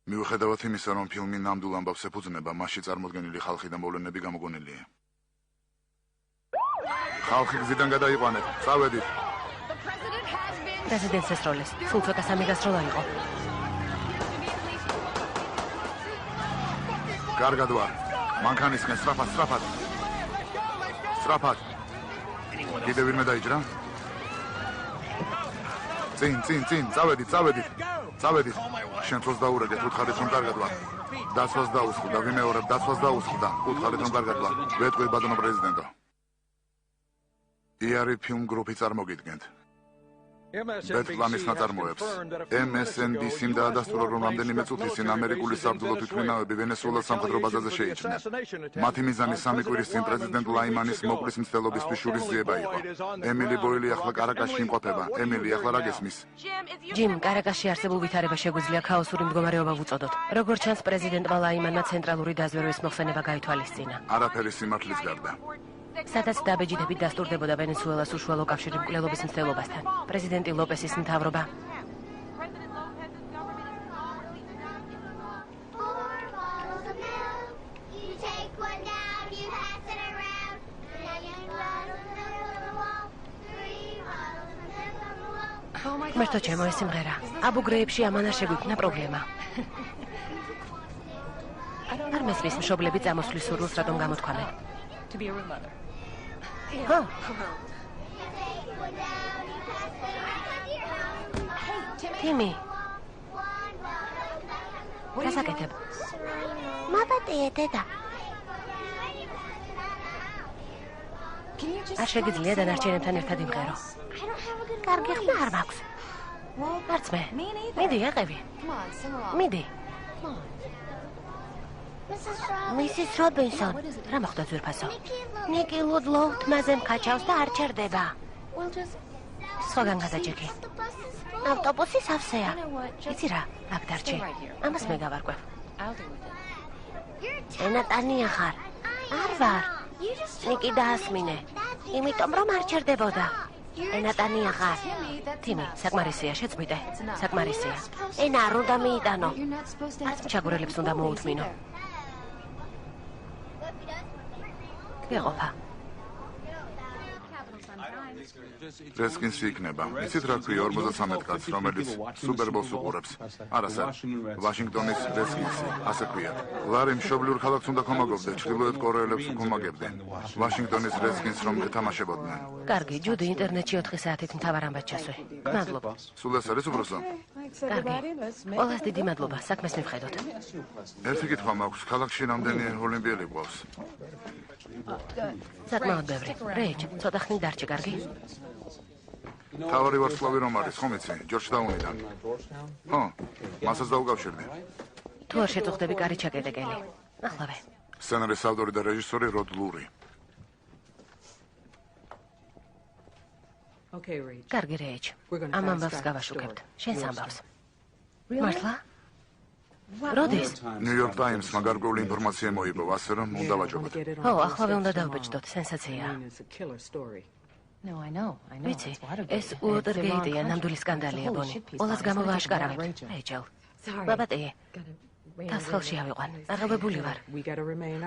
მიუხედავად იმისა, რომ ფილმი ნამდვილ ამბავს ეფუძნება, მასში წარმოდგენილი ხალხი და მოვლენები გამოგონილია. ხალხი გზიდან გადაიყვანეთ, წავედით. პრეზიდენტს ესროლეს, სულ ცოტა სამი გასროლა იყო. კარგად ვარ. მანქანისკენ სწრაფად. სწრაფად. კიდევ ვინმე დაიჯრა? წინ, წავედით. შენ თავს დაურეგეთ, უთხარით რომ კარგად ვარ. დაცვას დაუსხლ და ვიმეორებ დაცვას დაუსხლ და უთხარით რომ კარგად ვარ. ვეტყვი ბატონო პრეზიდენტო. იარი ფილმ გრუპი წარმოგიდგენთ. ბეტპლანის ნაწარმოებს. MSNBC-მ დაადასტურა, რომ რამდენიმე წუთის წინ ამერიკული საბრძოლო თვითმფრინავები ვენესუელას სამხედრო ბაზაზე შეიჭრნენ. მათი მიზანი 3 კვირის წინ პრეზიდენტ ლაიმანის მოკვლის მცდელობისთვის შურისძიება იყო. ემილი ბოილი ახლა კარაკასში იმყოფება. ემილი, ახლა რა გესმის? ჯიმ, კარაკასში არსებულ ვითარებას შეგვიძლია ქაოსური მდგომარეობა ვუწოდოთ. როგორც ჩანს, პრეზიდენტმა ლაიმანმა ცენტრალური დაზვერვის მოხსენება გაითვალისწინა. არაფერი სიმართლის გარდა. სადაც დაბეჭდებით დასტურდებოდა ვენესუელას უშუალო კავშირი მკვლელობის მცდელობასთან. პრეზიდენტი ლოპესის მთავრობა მერტო ჩემო ეს სიმღერა. აბუ გრეიბში ამან არ შეგვიქმნა პრობლემა. არ მესმის მშობლები წამოსვლის სურვილს რატომ გამოთქვამენ. Timmy. Kas აკეთებ? მაპატიე დედა. არ შეგიძლია დანარჩენებთან ერთად იმღერო. კარგი ხმა არ მაქვს. არც მე. მიდი, ეყევი. მიდი. Mrs. Robinson. რა მოხდა ძვირფასო? ნიკი ლუდლოუ თმაზე მკაჩავს და არ ჩერდება. სხვაგან გადაჭიქი. ავტობუსი სავსეა. იცი რა, აქ დარჩი. ამას მე გავარკვევ. ენატანია ხარ. არ ვარ. ნიკი დაასმინე. იმიტომ რომ არ ჩერდებოდა. ენატანია ხარ. თიმი, საკმარისია, შეწყვიტე. საკმარისია. ენა არ უნდა მიიტანო. არც მჩაგვრელებს უნდა მოუთმინო. გეყოფა. რესკინსი იქნება. იცით რა ქვია 53 კაცს, რომელიც სუპერბოლს უყურებს? არა სэр. ვაშინგტონის რესკინსი, ასე ქვია. ლარი მშობლიურ ქალაქს უნდა ქომაგებდე, ჩრდილოეთ კორეელებს უქომაგებდნენ. ვაშინგტონის რესკინს რომ ეთამაშებოდნენ. კარგი, ჯუდი ინტერნეტში 4 საათით მთავარ ამბად ჩასვე. მადლობა. სულ ეს არის უბრალოდ. კარგი. ყველას დიდი მადლობა, საქმეს მივხედოთ. ერთი კითხვა მაქვს, ქალაქში რამდენი ოლიმპიელი გვყავს? საკმაოდ ბევრი. რეიჯ, ცოტა ხნით დარჩი, კარგი? თავარი ვარსკვლავი რომ არის, ხომ იცი? ჯორჯტაუნიდან. ხო, მასაც დაუკავშირდი. თუ არ შეწუხდები, კარი ჩაკეტეკელი. ახლავე. სცენარის ავტორი და რეჟისორი როდ ლური. კარგი, რეიჯ. ამ ამბავს გავაშუქებთ. შენს ამბავს. მართლა? როდის? New York Times-მა გარკვეული ინფორმაცია მოიპოვა, ასე რომ უნდა ვაჯობოთ. ხო, ახლავე უნდა დავბეჭდოთ, სენსაციაა. ვიცი, ეს უოტერგეიტია, ნამდვილი სკანდალია, ბონი. ყველას გამოვააშკარავებთ. რეიჩელ. მაპატიე. თავს ხელში ავიყვან. აღელვებული ვარ.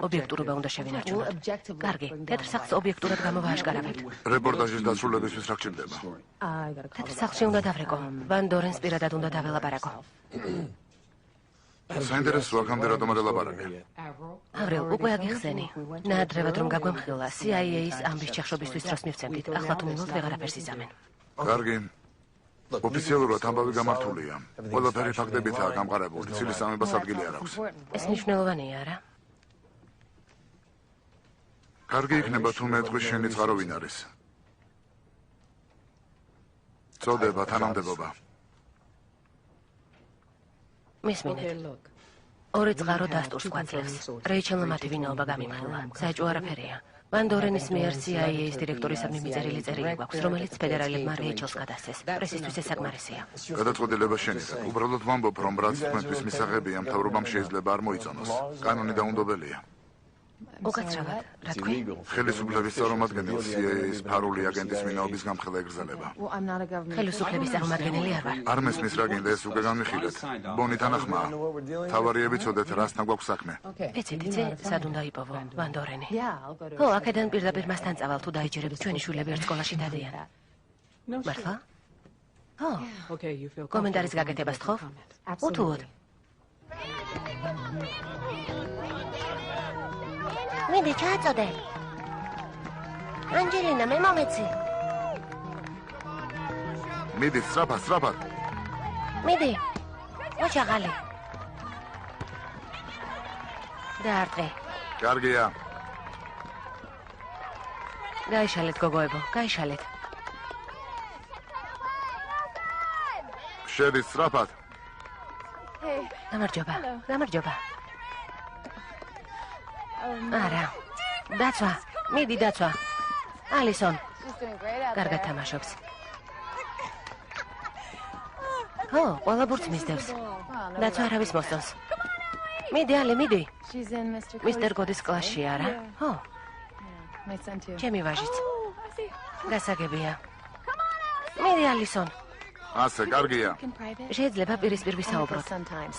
ობიექტურობა უნდა შევინარჩუნოთ. კარგი, თეთრ სახლს ობიექტურად გამოვააშკარავებთ. რეპორტაჟის დასრულებისთვის რა გჭირდება? თეთრ სახლში უნდა დავრეკო. ვან დორენს პირადად უნდა დაველაპარაკო. საინტერესოა, აქამდე რატომ არ ელაპარაკე? ავრილ, უკვე აგიხსენი. ნაადრევად რომ გაგვემხილა, CIA-ის ამბის ჩახშობისთვის დროს მივცემდით. ახლა თუ მივიღოთ, ვეღარაფერს იზამენ. კარგი. ოფიციალურად ამბავი გამართულია. ყველაფერი ფაქტებითაა გამყარებული. ცილის ამებას ადგილი არ აქვს. ეს მნიშვნელოვანია, არა? კარგი იქნება თუ მეტყვი შენი წყარო ვინ არის. წოდება თანამდებობა. მისმინეთ. ორი წყარო დასტურს კვაწლებს. რეიჩელმა მათი ვინაობა გამიმხილა. საჭო არაფერია. ვან დორენის მიერ CIA-ის დირექტორისადმი მიწერილი წერილი გვაქვს, რომელიც ფედერალებმა რეიჩელს გადასცეს. პრესისთვის ეს საკმარისია. გადაწყვეტილება შენი. უბრალოდ ვამბობ, რომ რაც თქვენთვის მისაღებია, მთავრობამ შეიძლება არ მოიწონოს. კანონი დაუნდობელია. უკაცრავად, რა თქვი? ხელისუფლების წარმომადგენელს CIA-ის ფარული აგენტის ვინაობის გამხელა ეგრძელება. ხელისუფლების წარმომადგენელი არ ვარ. არ მესმის რა გინდა ეს უკვე განვიხილეთ. ბონი თანახმაა. თავარიები ცოდეთ რასთან გვაქვს საქმე. ვიცით, იცი, სად უნდა იპოვო ვანდორენი. ხო, აქედან პირდაპირ მასთან წავალ თუ დაიჯერებ ჩვენი შვილები ერთ სკოლაში დადიან. მართლა? ხო. კომენტარის გაკეთებას თხოვ? უთუოდ. მიდი ჩააწოდე. ანჯელინა, მე მომეცი. მიდი, სწრაფად. მიდი. მოჩაღალი. დაარტყე. კარგია. გაიშალეთ, გოგოებო, გაიშალეთ. შედი სწრაფად. გამარჯობა. არა. დაცვა. მიდი დაცვა. ალისონ. კარგად თამაშობს. ხო, ყველა ბურთს მისდევს. დაცვა არავის მოსწონს. მიდი, ალი, მიდი. მისტერ გოდის კლასში არა? ხო. ჩემი ვაჟიც. გასაგებია. მიდი, ალისონ. ასე, კარგია. შეიძლება პირისპირ ვისაუბროთ.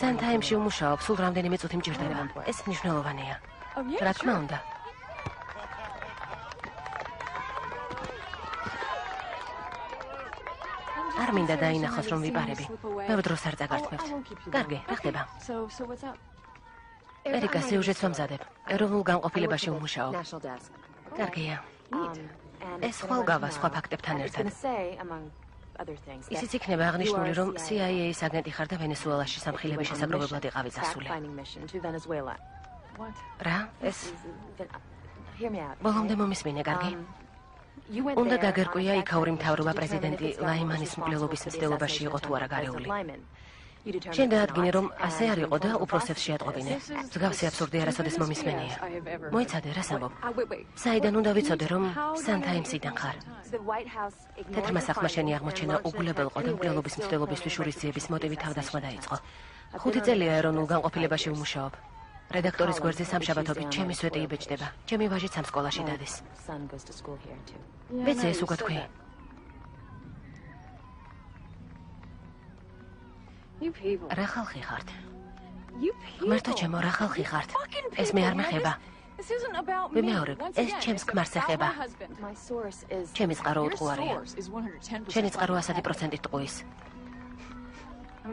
სან-ტაიმში უმუშაობ, სულ რამდენიმე წუთი მჭირდება. ეს მნიშვნელოვანია. რა თქმა უნდა. არ მინდა დაინახოს რომ ვიპარები. ბევრ დროს არ წაგართმევთ. კარგი, რა ხდება? ერიკა სიუჟეტს ვამზადებ. ეროვნულ განყოფილებაში უმუშაობ. კარგია. ეს ხვალგავა სხვა ფაქტებთან ერთად. ისიც იქნება აღნიშნული, რომ CIA-ის აგენტი ხარ და ვენესუელაში სამხილების შესაძლებლად იყავი წასული. რა? ეს ბოლომდე მომისმინე, კარგი? უნდა გაგერკვია იქაური მთავრობა პრეზიდენტი ლაიმანის მკვლელობის მცდელობაში იყო თუ არა გარეული. შენ დაადგინე, რომ ასე არ იყო და უფროსებს შეატყობინე. მსგავსი აბსურდი არასოდეს მომისმენია. მოიცადე, რას ამბობ? საიდან უნდა ვიცოდე, რომ სან-ტაიმსიდან ხარ? თეთრმა სახლმა შენი აღმოჩენა უგულებელყო და მკვლელობის მცდელობისთვის შურისძიების მოტივი თავდასხმა დაიწყო. 5 წელია ეროვნულ განყოფილებაში უმუშაობ. რედაქტორის გვერდზე სამშაბათობით ჩემი სვეტი იბეჭდება. ჩემი ვაჟიც ამ სკოლაში დადის. ვიცი, ეს უკვე თქვი. რა ხალხი ხართ? ღმერთო ჩემო, რა ხალხი ხართ? ეს მე არ მეხება. ვიმეორებ, ეს ჩემს ქმარს ეხება. ჩემი წყარო უტყუარია. შენი წყარო 100%-ით ტყუის.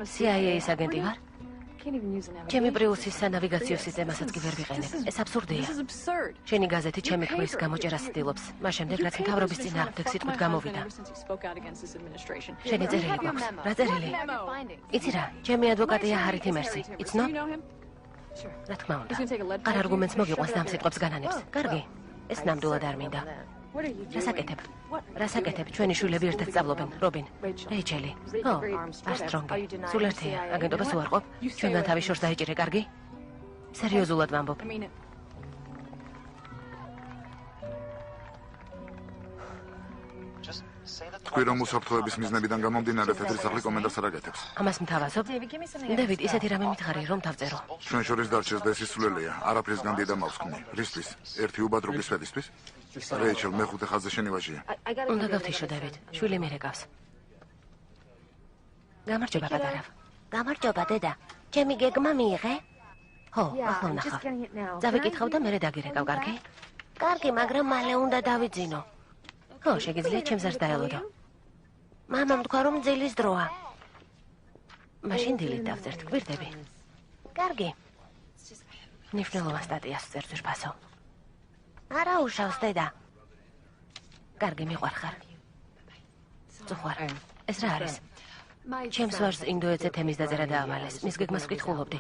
CIA-ის აგენტი ვარ? ჩემი პრიუსის სანავიგაციო სისტემასაც კი ვერ ვიყენებ. ეს აბსურდია. შენი გაზეთი ჩემი ქმრის გამოჭერას ცდილობს. მას შემდეგ რაც მთავრობის წინააღმდეგ სიტყვით გამოვიდა. შენი წერილი გვაქვს. რა წერილი? იცი რა, ჩემი ადვოკატია ჰარითი მერსი. იცნო? რა თქმა უნდა. არ არგუმენტს მოგიყვანს და ამ სიტყვებს განანებს. კარგი? ეს ნამდვილად არ მინდა. რასაკეთებ? ჩვენი შვილები ერთად სწავლობენ, რობინ, რეიჩელი. ხო, არსტრონგი. სულ ერთია, აგენტობას უარყოფ? ჩვენგან თავის შორს დაიჭირე, კარგი? სერიოზულად ვამბობ. თქვი რომ უსაფრთხოების მიზნებიდან გამომდინარე თეთრი სახლი კომენტარს არ აკეთებს. ამას მთავაზობ? დევიდ, ისეთი რამე მითხარი რომ დავწერო. ჩვენ შორის დარჩეს და ეს ისულელია. არაფრის განდიდა მავსკვნი. რისთვის? ერთი უბადრობის ფედისთვის? რეიჩელ, მეხუთე ხაზზე შენი ვაჟია. უნდა გავთიშო, დევიდ. შვილი მირეკავს. გამარჯობა, პატარა. გამარჯობა, დედა. ჩემი გეგმა მიიღე? ხო, ახლა ვნახავ. წავიკითხავ და მერე დაგირეკავ, კარგი? კარგი, მაგრამ მალე უნდა დავიძინო. ხო, შეგიძლია ჩემს არს დაელოდო. მამამ თქვა რომ ძილის დროა. მაშინ დილით დავწერთ, გვირდები. კარგი. მნიშვნელოვან სტატიას წერს ვირფასო. არა უშავს, დედა. კარგი, მიყვარხარ. წუხვარ. ეს რა არის? ჩემს ვაჟს ინდოეთზე თემის დაწერა დაავალეს. მის გეგმას ვკითხულობდი.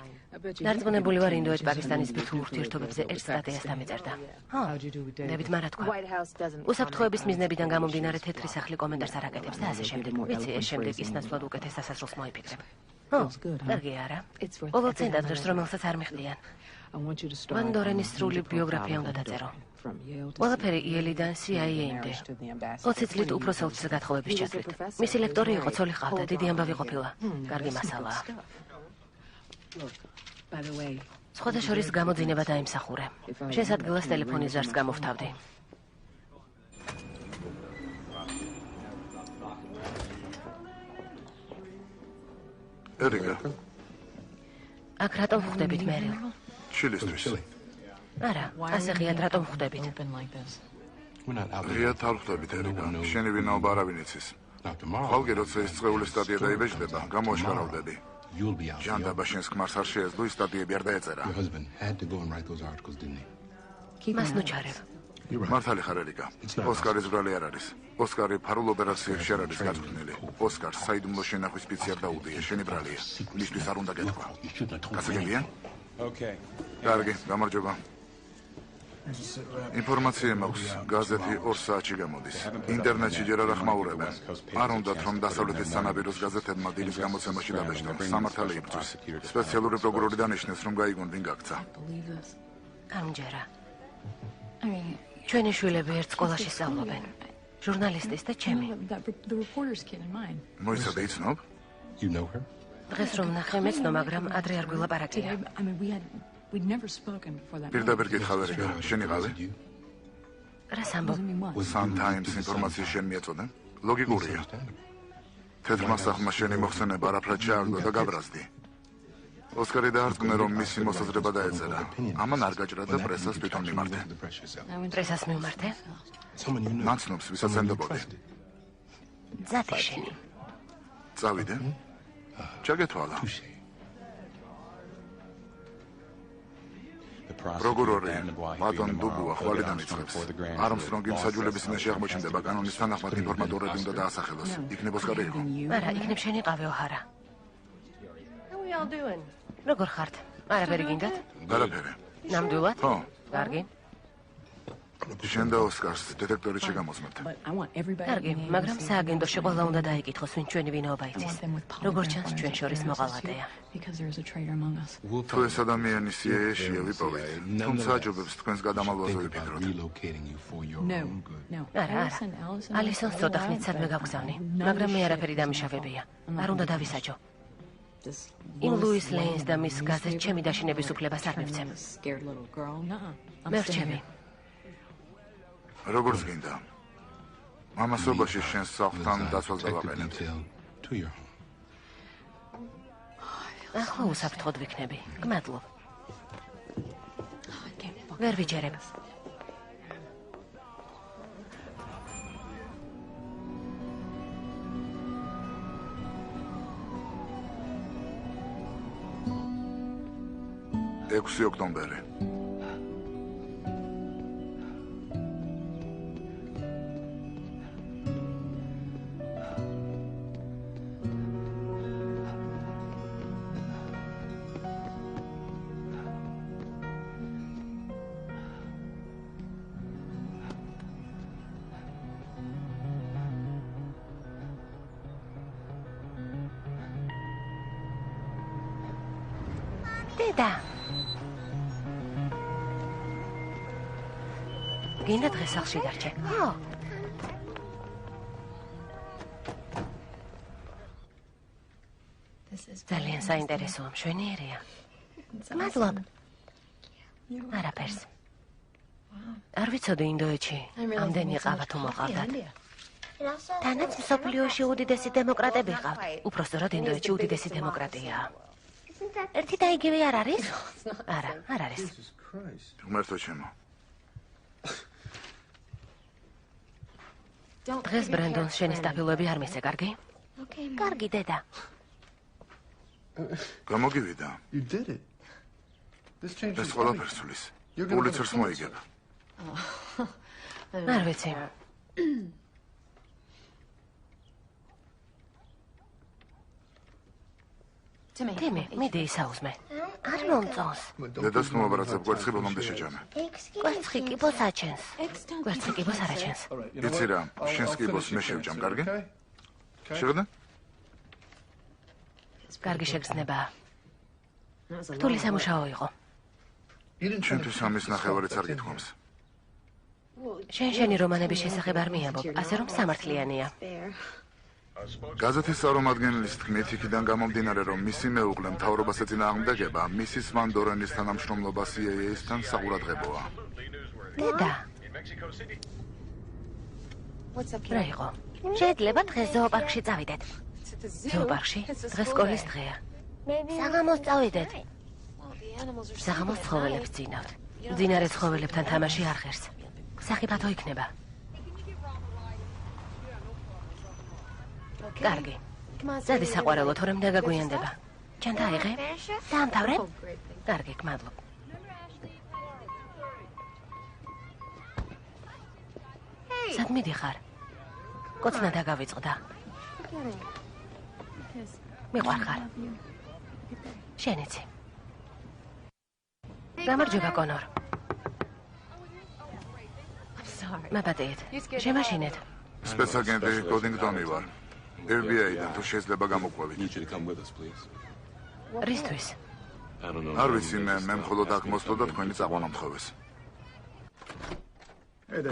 დარწმუნებული ვარ ინდოეთ-პაკისტანის ბირთვულ ურთიერთობებზე ერთ სტატიას დამეწერდა. ხო, დევიდ მარა თქვა. უსაფრთხოების მიზნებიდან გამომდინარე თეთრი სახლი კომენტარს არ აკეთებს და ასე შემდეგ. ვიცი, ეს შემდეგ ის ნაცვლად უკეთეს სასასრულს მოიფიქრებ. ხო, კარგია არა. ყოველ ცენტად ღირს რომელსაც არ მიხდიან. ვანდორენის სრული ბიოგრაფია უნდა დაწერო. ყველაფერი იელიდან CIA-მდე. 20 წლით უფრო საოცრად გათხოვების ჩათვლით. მისი ლექტორი იყო, ცოლი ჰყავდა, დიდი ამბავი ყოფილა. კარგი მასალაა. სხვადასხვის გამოძინება დაიმსახურე. შენს ადგილას ტელეფონის ზარს გამოვთავდი. ერიკა, აქ რატომ ხვდებით მერილ? ჩილისთვის. არა, ასე ღიად რატომ ხვდებით? ღიად არ ხვდებით, ერიკა. შენი ვინაობა არავინ იცის. ხვალ როცა ეს წრეული სტატია დაიბეჭდება, გამოაშკარავდები. ჟანდაბა შენს ქმარს არ შეეძლო ის სტატიები არ დაეწერა. მას ნუჩარებ. მართალი ხარ, ერიკა. ოსკარის ბრალი არ არის. ოსკარი ფარულ ოპერაციებში არ არის გაწვრთნილი. ოსკარს საიდუმლო შენახვის სპიცი არ დაუდია, შენი ბრალია. მისთვის არ უნდა გეთქვა. გასაგებია? კარგი, გამარჯობა. ინფორმაცია მაქვს, გაზეთი 2 საათში გამოდის. ინტერნეტში ჯერ არ ახმაურებენ. არ უნდათ რომ დასავლეთის სანაპიროს გაზეთებმა დილის გამოცემაში დაბეჭდონ. სამართალი იბრძვის. სპეციალური პროკურორი დანიშნეს, რომ გაიგონ ვინ გაქცა. ამჯერა. ჩვენი შვილები ერთ სკოლაში სწავლობენ. ჟურნალისტის და ჩემი. მოიცადე იცნობ? დღეს რომ ნახე მეცნო, მაგრამ ადრე არ გვილაპარაკია. პირდაპირ გითხავ, ერიკა, შენი ყავი? რას ამბობ? Sun Times ინფორმაციის შენ მიაწოდე? ლოგიკურია. თეთრმა სახლმა შენი მოხსენება არაფრად შეარგო და გაბრაზდი. ოსკარი დაარწმუნა, რომ მისი მოსაზრება დაეწერა. ამან არ გაჭრა და პრესას თვითონ მიმართე. პრესას მივმართე? ნაცნობს, ვისაც ენდობოდი. ძათი შენი. წავიდე? ჩაგეთვალა. პროკურორი ბატონ დუბუა ხვალიდან იწყებს. არმსტრონგი მსაჯულების წინაშე აღმოჩნდება, კანონის თანახმად ინფორმატორები უნდა დაასახელოს. იქნებ ოსკარი იყო? არა, იქნებ შენი ყავი ოჰარა. როგორ ხართ? არაფერი გინდათ? არაფერი. ნამდვილად? ხო. კარგი. შენ და ოსკარს დეტექტორი შეგამოსმებთ. კარგი, მაგრამ სააგენტოში ყველა უნდა დაიკითხოს, ვინ ჩვენი ვინაობა იცის. როგორ ჩანს ჩვენ შორის მოყალატეა. თუ ეს ადამიანი CIA-შია, ვიპოვეთ. თუმცა აჯობებს თქვენს გადამალვაზე ვიფიქროთ. არა. ალისონს ცოტა ხნით სადმე გავგზავნი, მაგრამ მე არაფერი დამიშავებია. არ უნდა დავისაჯო. იმ ლუის ლეინს და მის გაზეთს ჩემი დაშინების უფლებას არ მივცემ. მე რჩები. როგორც გინდა. მამასობაში შენს სახლთან დაცვალ დავაყენებ. ახლა უსაფრთხოდ ვიქნები. გმადლობ. ვერ ვიჯერებ. ექვსი ოქტომბერი. დედა. გინდა დღეს სახლში დარჩე? ხო. ძალიან საინტერესოა, მშვენიერია. მადლობ. არაფერს. არ ვიცოდი ინდოეთში ამდენი ყავა თუ მოყავდათ. თანაც მსოფლიოში უდიდესი დემოკრატები ყავთ. უпростоრად ინდოეთში უდიდესი დემოკრატიაა. ერთი და იგივე არ არის? არა, არ არის. ღმერთო ჩემო. დღეს ბრენდონს შენი სტაფილოები არ მისცე, კარგი? კარგი, დედა. გამოგივიდა. ეს ყველაფერს ცulis. პულიცერს მოიგებ. არ ვიცი. თემი, მიდი ისაუზმე. არ მომწონს. დედას მოაბრაცებ, კვერცხი ბოლომდე შეჭამე. კვერცხი კიბოს აჩენს. კვერცხი კიბოს არ აჩენს. იცი რა, შენს კიბოს მე შევჭამ, კარგი? შეგდა? კარგი შეგრძნებაა. რთული სამუშაო იყო. ჩვენთვის ამის ნახევარიც არ გითხოვს. შენი რომანების შესახებ არ მიამბობ, ასე რომ სამართლიანია. გაზეთის წარმომადგენლის თქმით, იქიდან გამომდინარე, რომ მისი მეუღლე მთავრობას ეწინააღმდეგება, მისის ვან დორენის თანამშრომლობა CIA-სთან საყურადღებოა. დედა. რა იყო? შეიძლება დღეს ზოოპარკში წავიდეთ. ზოოპარკში? დღეს სკოლის დღეა. საღამოს წავიდეთ. საღამოს ცხოველებს ძინავთ. მძინარე ცხოველებთან თამაში არ ღერს. სახიფათო იქნება. კარგი. ზადი საყვარელო, თორემ დაგაგვიანდება. ჩან დაიღე? დაამთავრე? კარგი, გმადლობ. სად მიდიხარ? კოცნა დაგავიწყდა. მიყვარხარ. შენიცი. გამარჯობა, კონორ. მაბადეეთ. შემაშინეთ. სპეცაგენტი კოდინგტონი ვარ. FBI-დან თუ შეიძლება გამოყვებით. რისთვის? არ ვიცი, მე მხოლოდ აქ მოსვლა და თქვენი წაყვანა მთხოვეს.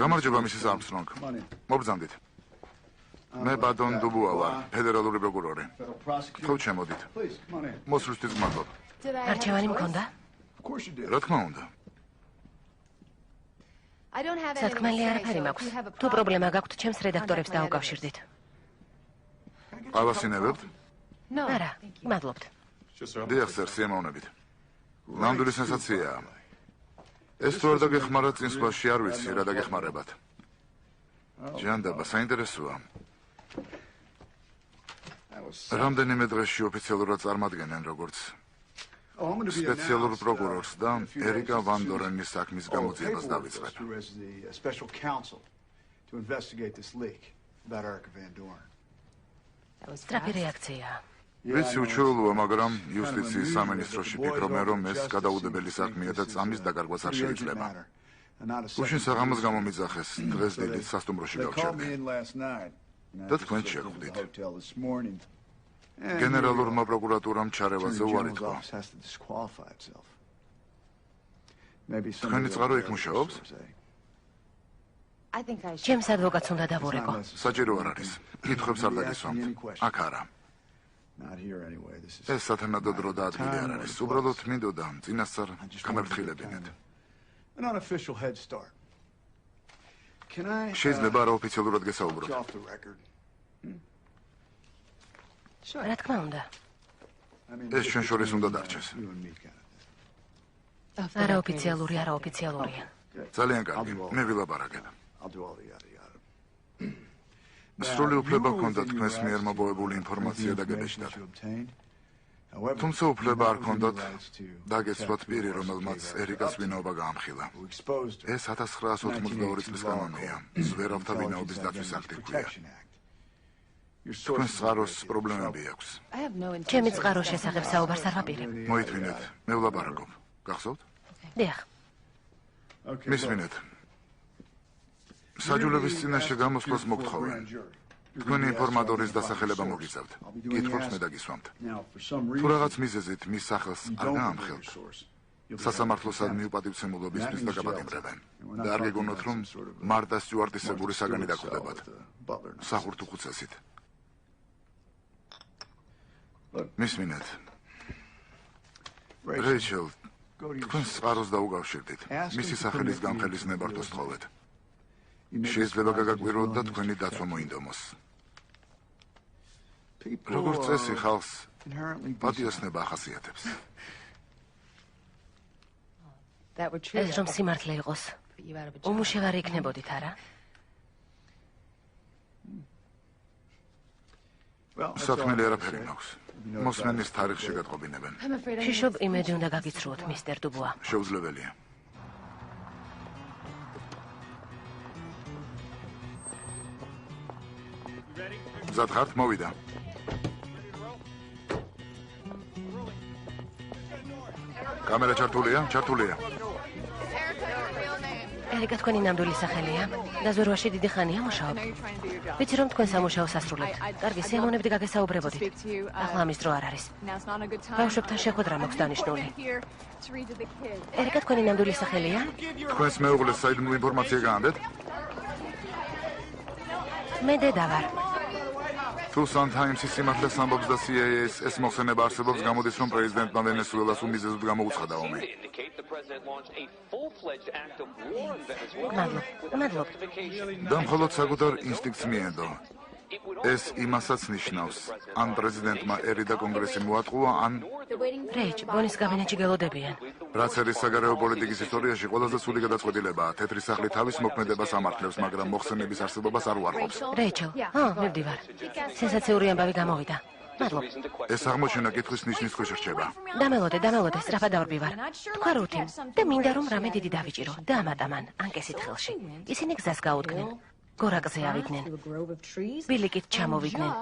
გამარჯობა, მისის Armstrong. მობრძანდით. მე ბადონ დუბუა ვარ, ფედერალური პროკურორი. ხო, შემოდით. მოსვლისთვის გმადლობ. არჩევანი მქონდა? რა თქმა უნდა. სათქმელი არაფერი მაქვს. თუ პრობლემა გაქვთ, ჩემს რედაქტორებს დაუკავშირდით. ავასინებებთ? არა, გმადლობთ. დიახ, სერ, სიამოვნებით. ნამდვილი სენსაციაა. ეს თუ არ დაგეხმარათ წინ სკოლაში არ ვიცი რა დაგეხმარებათ. ჯანდაბა, საინტერესოა. რამდენიმე დღეში ოფიციალურად წარმატგენენ როგორც სპეციალურ პროკურორს და ერიკა ვან დორენის საქმის გამოძიებას დავიწყებ. სწრაფი რეაქციაა. ვიცი უჩვეულოა, მაგრამ იუსტიციის სამინისტროში ფიქრობენ, რომ ეს გადაუდებელი საქმეა და წამის დაკარგვაც არ შეიძლება. უშინ საღამოს გამომიძახეს, დღეს დილით სასტუმროში გავჩერდი. და თქვენ შეხვდით. გენერალურმა პროკურატურამ ჩარევაზე უარი თქვა. თქვენი წყარო იქ მუშაობს? ჩემს ადვოკატს უნდა დავურეკო. საჭირო არ არის. კითხვებს არ დაგისვამთ. აქ არა. ეს სათანადო დრო და ადგილი არ არის. უბრალოდ მინდოდა წინასწარ გამერთხილებინეთ. შეიძლება რა ოფიციალურად გესაუბროთ? რა თქმა უნდა. ეს ჩვენ შორის უნდა დარჩეს. არაოფიციალური, არაოფიციალურია. ძალიან კარგი. მე ვილაპარაკებ. სრული უფლება ჰქონდა თქვენს მიერ მოპოვებული ინფორმაცია დაგებეჭდათ. თუმცა უფლება არ ჰქონდათ დაგეცვათ პირი, რომელმაც ერიკას ვინაობა გაამხილა. ეს 1982 წლის კანონია. ზვერავთა ვინაობის დაცვის აქტი ქვია. თქვენს წყაროს პრობლემები აქვს. ჩემი წყაროს შესახებ საუბარს არ ვაპირებ. მოითმინეთ, მე ვლაპარაკობ. გახსოვთ? დიახ. მისმინეთ. საჯულების წინაშე გამოსვლას მოგთხოვენ. თქვენი ინფორმატორის დასახელება მოგიცავთ. კითხვებს მე დაგისვამთ. თუ რაღაც მიზეზით მის სახელს არ გაამხელთ, სასამართლოსადმი უპატივცემულობისთვის დაგაპატიმრებენ. და არ გეგონოთ, რომ მარტა სტიუარტისებური საგანი დაგვდებათ. სახურთუხუცესით. მისმინეთ. რეიჩელ, თქვენ წყაროს დაუკავშირდით. მისი სახელის გამხელის ნებართვას თხოვეთ. შეიძლება გაგაკვირვოთ და თქვენი დაცვა მოინდომოს. როგორც წესი ხალხს პატიოსნება ახასიათებს. ეს რომ სიმართლე იყოს, უმუშევარი იქნებოდით, არა? საქმელი არაფერი მაქვს. მოსმენის თარიღში გატყობინებენ. შიშობ იმედი უნდა გაგიცრუოთ, მისტერ დუბუა. შეუძლებელია. მზად ხართ, მოვიდა. კამერა ჩართულია? ჩართულია. ერიკა თქვენი ნამდვილი სახელია? დაზვერვაში დიდი ხანია მუშაობ. ვიცი რომ თქვენ სამუშაოს ასრულებთ. კარგი, სიამოვნებდი გაგესაუბრებოდით. ახლა ამის დრო არ არის. ბავშვებთან შეხვედრა მაქვს დანიშნული. ერიკა თქვენი ნამდვილი სახელია? თქვენს მეუღლეს საიდუმლო ინფორმაცია გაანდეთ? მე დედა ვარ. თუ Sun-Times-ის სიმართლეს ამბობს და CIA-ს ეს მოხსენება არსებობს, გამოდის, რომ პრეზიდენტმა ვენესუელას უმიზეზოდ გამოუცხადა ომი. მადლობ. და მხოლოდ საკუთარ ინსტინქტს მიენდო. ეს იმასაც ნიშნავს, ან პრეზიდენტმა ერი და კონგრესი მოატყუა, ან რეიჯ, ბონის კაბინეტში გელოდებიან. რაც არის საგარეო პოლიტიკის ისტორიაში ყველაზე სული გადაწყვეტილებაა. თეთრი სახლი თავის მოქმედებას ამართლებს, მაგრამ მოხსენების არსებობას არ უარყოფს. რეიჩელ, მივდივარ. სენსაციური ამბავი გამოვიდა. მადლობ. ეს აღმოჩენა კითხვის ნიშნის ქვეშ რჩება. დამელოდე, სწრაფად დავარბივარ. თქვა რუთი და მინდა რომ რამე დიდი დავიჭირო. დაამატა მან ანკესით ხელში. ისინი გზას გაუდგნენ. გორაკზე ავიდნენ. ბილიკით ჩამოვიდნენ.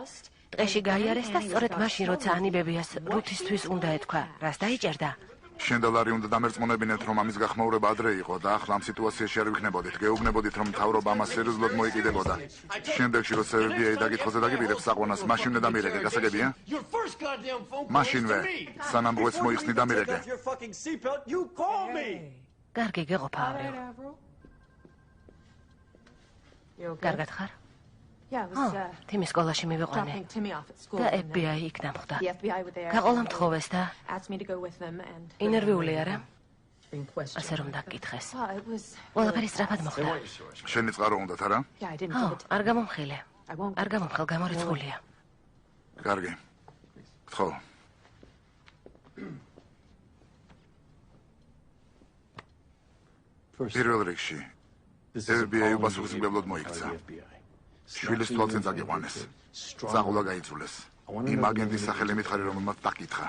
ტყეში გაიარეს და სწორედ მაშინ, როცა ანიბებიას რუთისთვის უნდა ეთქვა, რას დაიჭერდა? შენ და ლარი უნდა დამერწმუნებინეთ, რომ ამის გახმაურება ადრე იყო და ახლა ამ სიტუაციაში არ ვიქნებოდით. გეუბნებოდით, რომ მთავრობა ამას სერიოზულად მოიკიდებოდა. შემდეგში, როცა FBI დაგითხოვს და დაგიპირებს საყვანას, მაშინ უნდა დამირეკე, გასაგებია? მაშინვე, სანამ როეც მოიხსნი დამირეკე. კარგი, გეყოფა ავრილ. კარგად ხარ? თიმის სკოლაში მივიყვანე და FBI იქ დამხვდა. გაყოლა მთხოვეს და ინერვიული არა? ასე რომ დაგკითხეს. ყველაფერი სწრაფად მოხდა. შენი წყარო უნდათ, არა? არ გამომხილე. არ გამომხელ, გამორიცხულია. კარგი. გთხოვ. პირველ რიგში FBI უპასუხისმგებლად მოიქცა. შვილის თვალწინ წაგიყვანეს. წაღულა გაიწულეს. იმ აგენტის სახელი მითხარი, რომელმაც დაკითხა.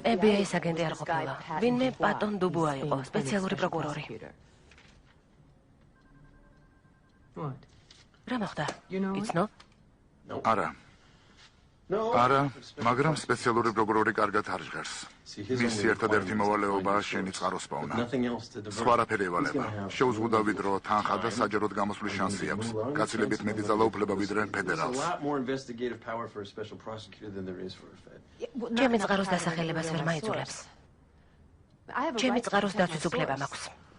FBI-ის აგენტი არ ყოფილა. ვინმე პატონ დუბუა იყო, სპეციალური პროკურორი. რა მოხდა? იცნობ? არა, მაგრამ სპეციალური პროკურორი კარგად არ ჟღერს. მისი ერთადერთი მოვალეობაა შენი წყაროს პოვნა. სხვა არაფერი ევალება. შეუზღუდავი დრო, თანხა და საჯაროდ გამოსვლის შანსი აქვს. გაცილებით მეტი ძალაუფლება ვიდრე ფედერალს. ჩემი წყაროს დასახელებას ვერ მაიძულებს. ჩემი წყაროს დაცვის უფლება მაქვს.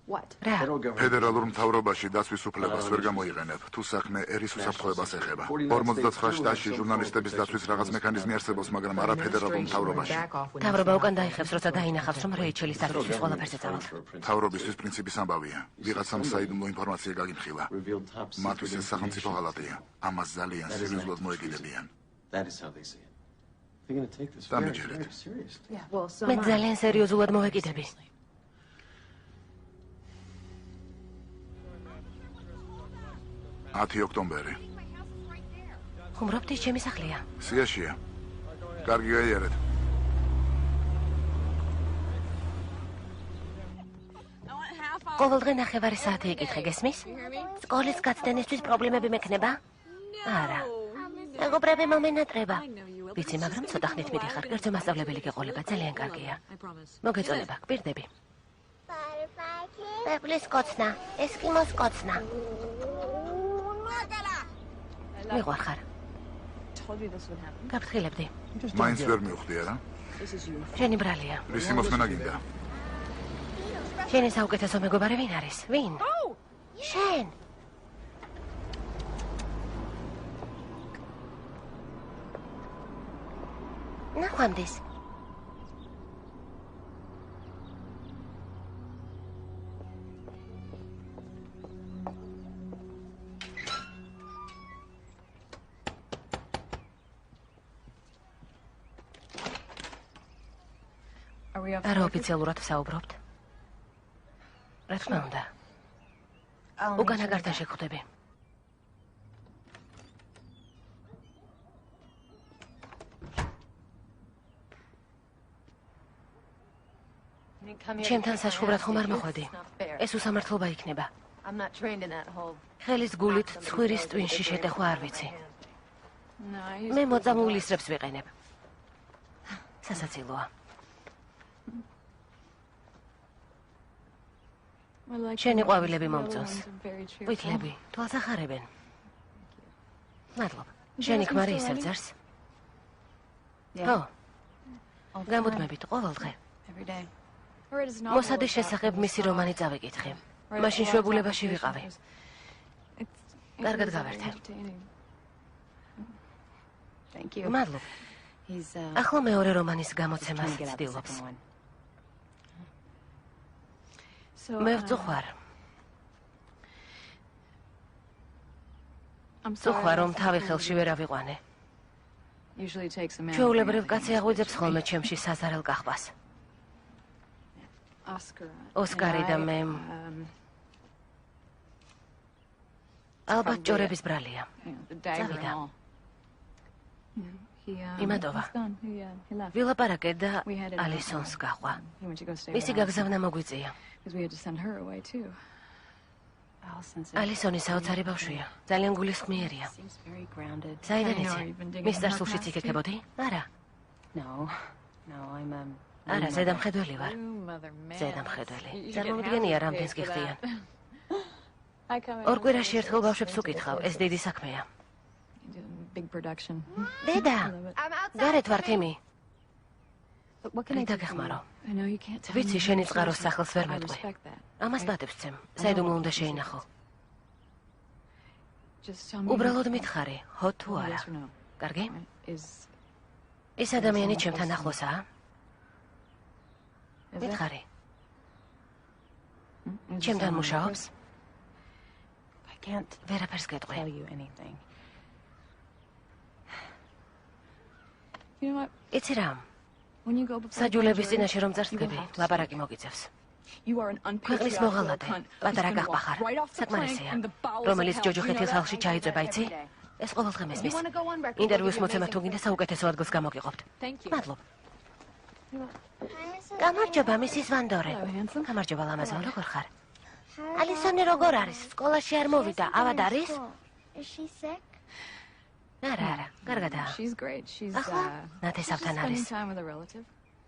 რა? ფედერალურ მთავრობაში დაცვის უფლებას ვერ გამოიყენებ, თუ საქმე ერის უსაფრთხოებას ეხება. 59 შტატში ჟურნალისტების დაცვის რაღაც მექანიზმი არსებობს, მაგრამ არა ფედერალურ მთავრობაში. მთავრობა უკან დაიხევს, როცა დაინახავს, რომ რეიჩელის დაცვის ყველაფერს ეწამათ. მთავრობისთვის პრინციპის ამბავია. ვიღაცამ საიდუმლო ინფორმაცია გაგიმხილა. მათთვის ეს სახელმწიფო ღალატია. ამას ძალიან სერიოზულად მოეკიდებიან. დამიჯერეთ. მე ძალიან სერიოზულად მოვეკიდები. ოქტომბერი. ხუმრობთ ის ჩემი სახლია. სიაშია. კარგი გაიარეთ. ყოველდღე ნახევარი საათი იკითხე, გესმის? სკოლის გაცდენისთვის პრობლემები მექნება? არა. მეგობრები მომენატრება. ვიცი, მაგრამ ცოტა ხნით მიდიხარ. კერძო მასწავლებელი გეყოლება, ძალიან კარგია. მოგეწონება, გვირდები. პეპლის კოცნა, ესკიმოს კოცნა. მიყვარხარ. გაფრთხილებდი. მაინც ვერ მივხვდი, არა? შენი ბრალია. რისი მოსმენა გინდა? შენი საუკეთესო მეგობარი ვინ არის? ვინ? შენ. ნახვამდის. არა ოფიციალურად ვსაუბრობთ. რა თქმა უნდა. უკანა გარდან შეგხვდები. ჩემთან საშხუბრად ხომ არ მოხვედი. ეს უსამართლობა იქნება. ხელის გულით ცხვირის ტვინში შეტეხვა არ ვიცი. მე მოწამულ ისრებს ვიყენებ. სასაცილოა. შენი ყვავილები მომწონს. ვითლები, თვალს ახარებენ. მადლობ. შენი ქმარი ისევ ძარს? ო, გამუდმებით ყოველდღე. მოსადის შესახებ მისი რომანი წავიკითხე. მაშინ შვებულებაში ვიყავი. კარგად გავერთე. მადლობ. ახლა მეორე რომანის გამოცემას ცდილობს. მე ვწუხარ. ვწუხარ, რომ თავი ხელში ვერ ავიყვანე. ჩვეულებრივ კაცი აღვიძებს ხოლმე ჩემში საზარელ კახბას. ოსკარი და მე ალბათ ჭორების ბრალია. წავიდა. იმატოვა. ვილაპარაკე და ალისონს გაყვა. მისი გაგზავნა მოგვიწია. ალისონი საოცარი ბავშვია. ძალიან გულისხმიერია. საიდან იცი? მის წარსულშიც იქექებოდი? არა. არა, ზედამხედველი ვარ. ზედამხედველი. წარმოვიდგენია, რამდენს გიხდიან. ორ კვირაში ერთხელ ბავშვებს უკითხავ, ეს დიდი საქმეა. დედა, გარეთ ვარ თიმი. რითა გეხმარო? ვიცი, შენი წყაროს სახელს ვერ მეტყვი. ამას დადებს ცემ, საიდუმლო უნდა შეინახო. უბრალოდ მითხარი, ხო თუ არა. კარგი? ეს ადამიანი ჩემთან ახლოსაა? მითხარი. ჩემთან მუშაობს? ვერაფერს გეტყვი. იცი რა? საჯულების წინაშე რომ წარსდგები, ლაპარაკი მოგიწევს. ქვეყნის მოღალატე, პატარა გაყვა ხარ. საკმარისია. რომელიც ჯოჯოხეთის ხალხში ჩაიწვება, იცი? ეს ყოველდღე მესმის. ინტერვიუს მოცემა თუ გინდა საუკეთესო ადგილს გამოგიყოფთ. მადლობ. გამარჯობა, მისის ვანდორე. გამარჯობა, ლამაზო, როგორ ხარ? ალისონი როგორ არის? სკოლაში არ მოვიდა, ავად არის? არა, კარგადაა. ახლა ნათესავთან არის.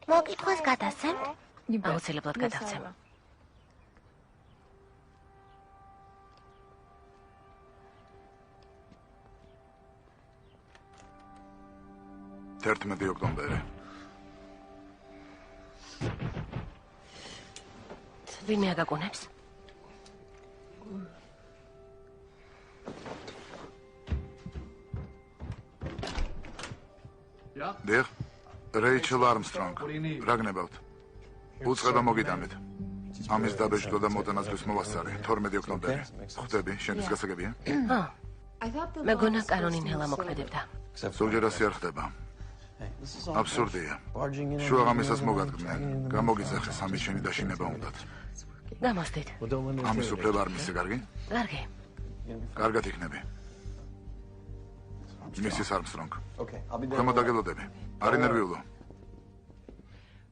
მოკითხვას გადასცემთ? აუცილებლად გადავცემ. თერთმეტი ოქტომბერი. ვინმე აგაკუნებს? დიახ, რეიჩელ არმსტრონგ. რა გნებავთ? უწყება მოგიტანეთ. ამის დაბეჭდვა და მოდანაძვის მოვასწარე. 12 ოქტომბერი. ხვდები, შენთვის გასაგებია? ხო. მეგონა კანონი ნელა მოქმედებდა. ზოგჯერ ასე არ ხდება. აბსურდია. შუაღამისას მოგადგნენ. გამოგიძახეს, ამის შენი დაშინება უნდათ. გამოსდით. ამის უფლება არ მისცე, კარგი? კარგი. კარგად იქნები. მისის არმსტრონგ. გამოდაგელოდები. არ ინერვიულო.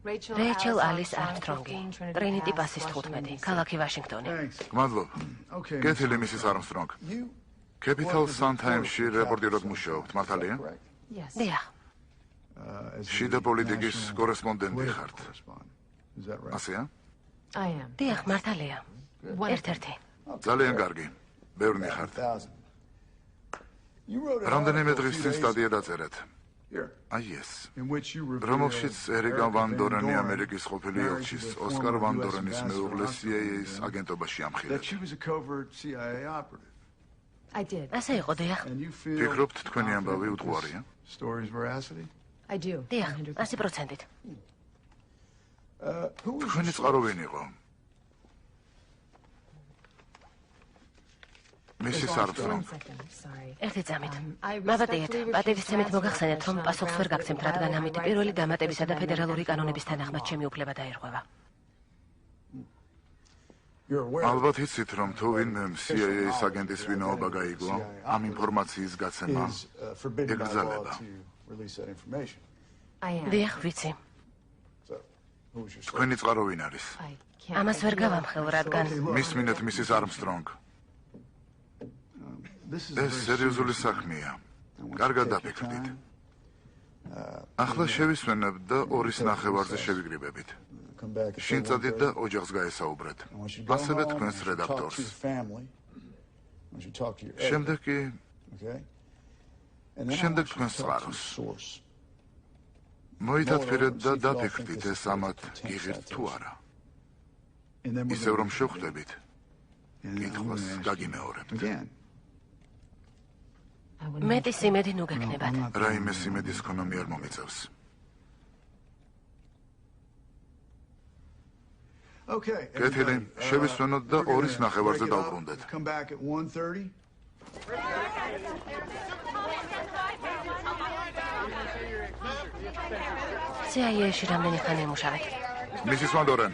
რეიჩელ ალის არმსტრონგი. ტრინიტი პასის 15, ქალაქი ვაშინგტონი. გმადლობ. კეთილი მისის არმსტრონგ. კეპიტალ სან-თაიმსში რეპორტირად მუშაობთ, მართალია? დიახ. შიდა პოლიტიკის კორესპონდენტი ხართ. ასეა? დიახ, მართალია. ერთ-ერთი. ძალიან კარგი. ბევრი ხართ. რამდენიმე დღის წინ სტატია დაწერეთ. აი ეს. რომელშიც ერიკა ვან დორენი ამერიკის ყოფილი ელჩის, ოსკარ ვან დორენის მეუღლე CIA-ის აგენტობაში ამხილეთ. ასე იყო, დიახ. ფიქრობთ, თქვენი ამბავი უტყუარია? დიახ, 100%. თქვენი წყარო ვინ იყო? მისის არმსტრონგ. ერთი წამით. მაბატიეთ, პატივისცემით მოგახსენეთ, რომ პასუხს ვერ გაგცემთ, რადგან ამით პირველი დამატებისა და ფედერალური კანონების თანახმად ჩემი უფლება დაერღვევა. ალბათ იცით, რომ თუ ვინმე CIA-ის აგენტის ვინაობა გაიგო, ამ ინფორმაციის გაცემა ეკრძალება. დიახ, ვიცი. თქვენი წყარო ვინ არის? ამას ვერ გავამხელ, რადგან მისმინეთ მისის არმსტრონგ. ეს სერიოზული საქმეა. კარგად დაფიქრდით. ახლა შევისვენებ და 2 ნახევარზე შევიგრიბებით. შინწადით და ოჯახს გაესაუბრეთ. ასევე თქვენს რედაქტორს. შემდეგ კი თქვენს წყაროს. მოითათფირეთ და დაფიქრდით, ეს ამათ გიღირთ თუ არა. ისევ რომ შევხვდებით, კითხვას გაგიმეორებთ. მეტი სიმედი ნუ გექნებათ. რაიმე სიმედის ქონომი არ მომიწევს. კეთილი, შევისვენოთ და 2:30-ზე დავბრუნდეთ. CIA-ში რამდენი ხანი იმუშავეთ? მისის ვანდორენ,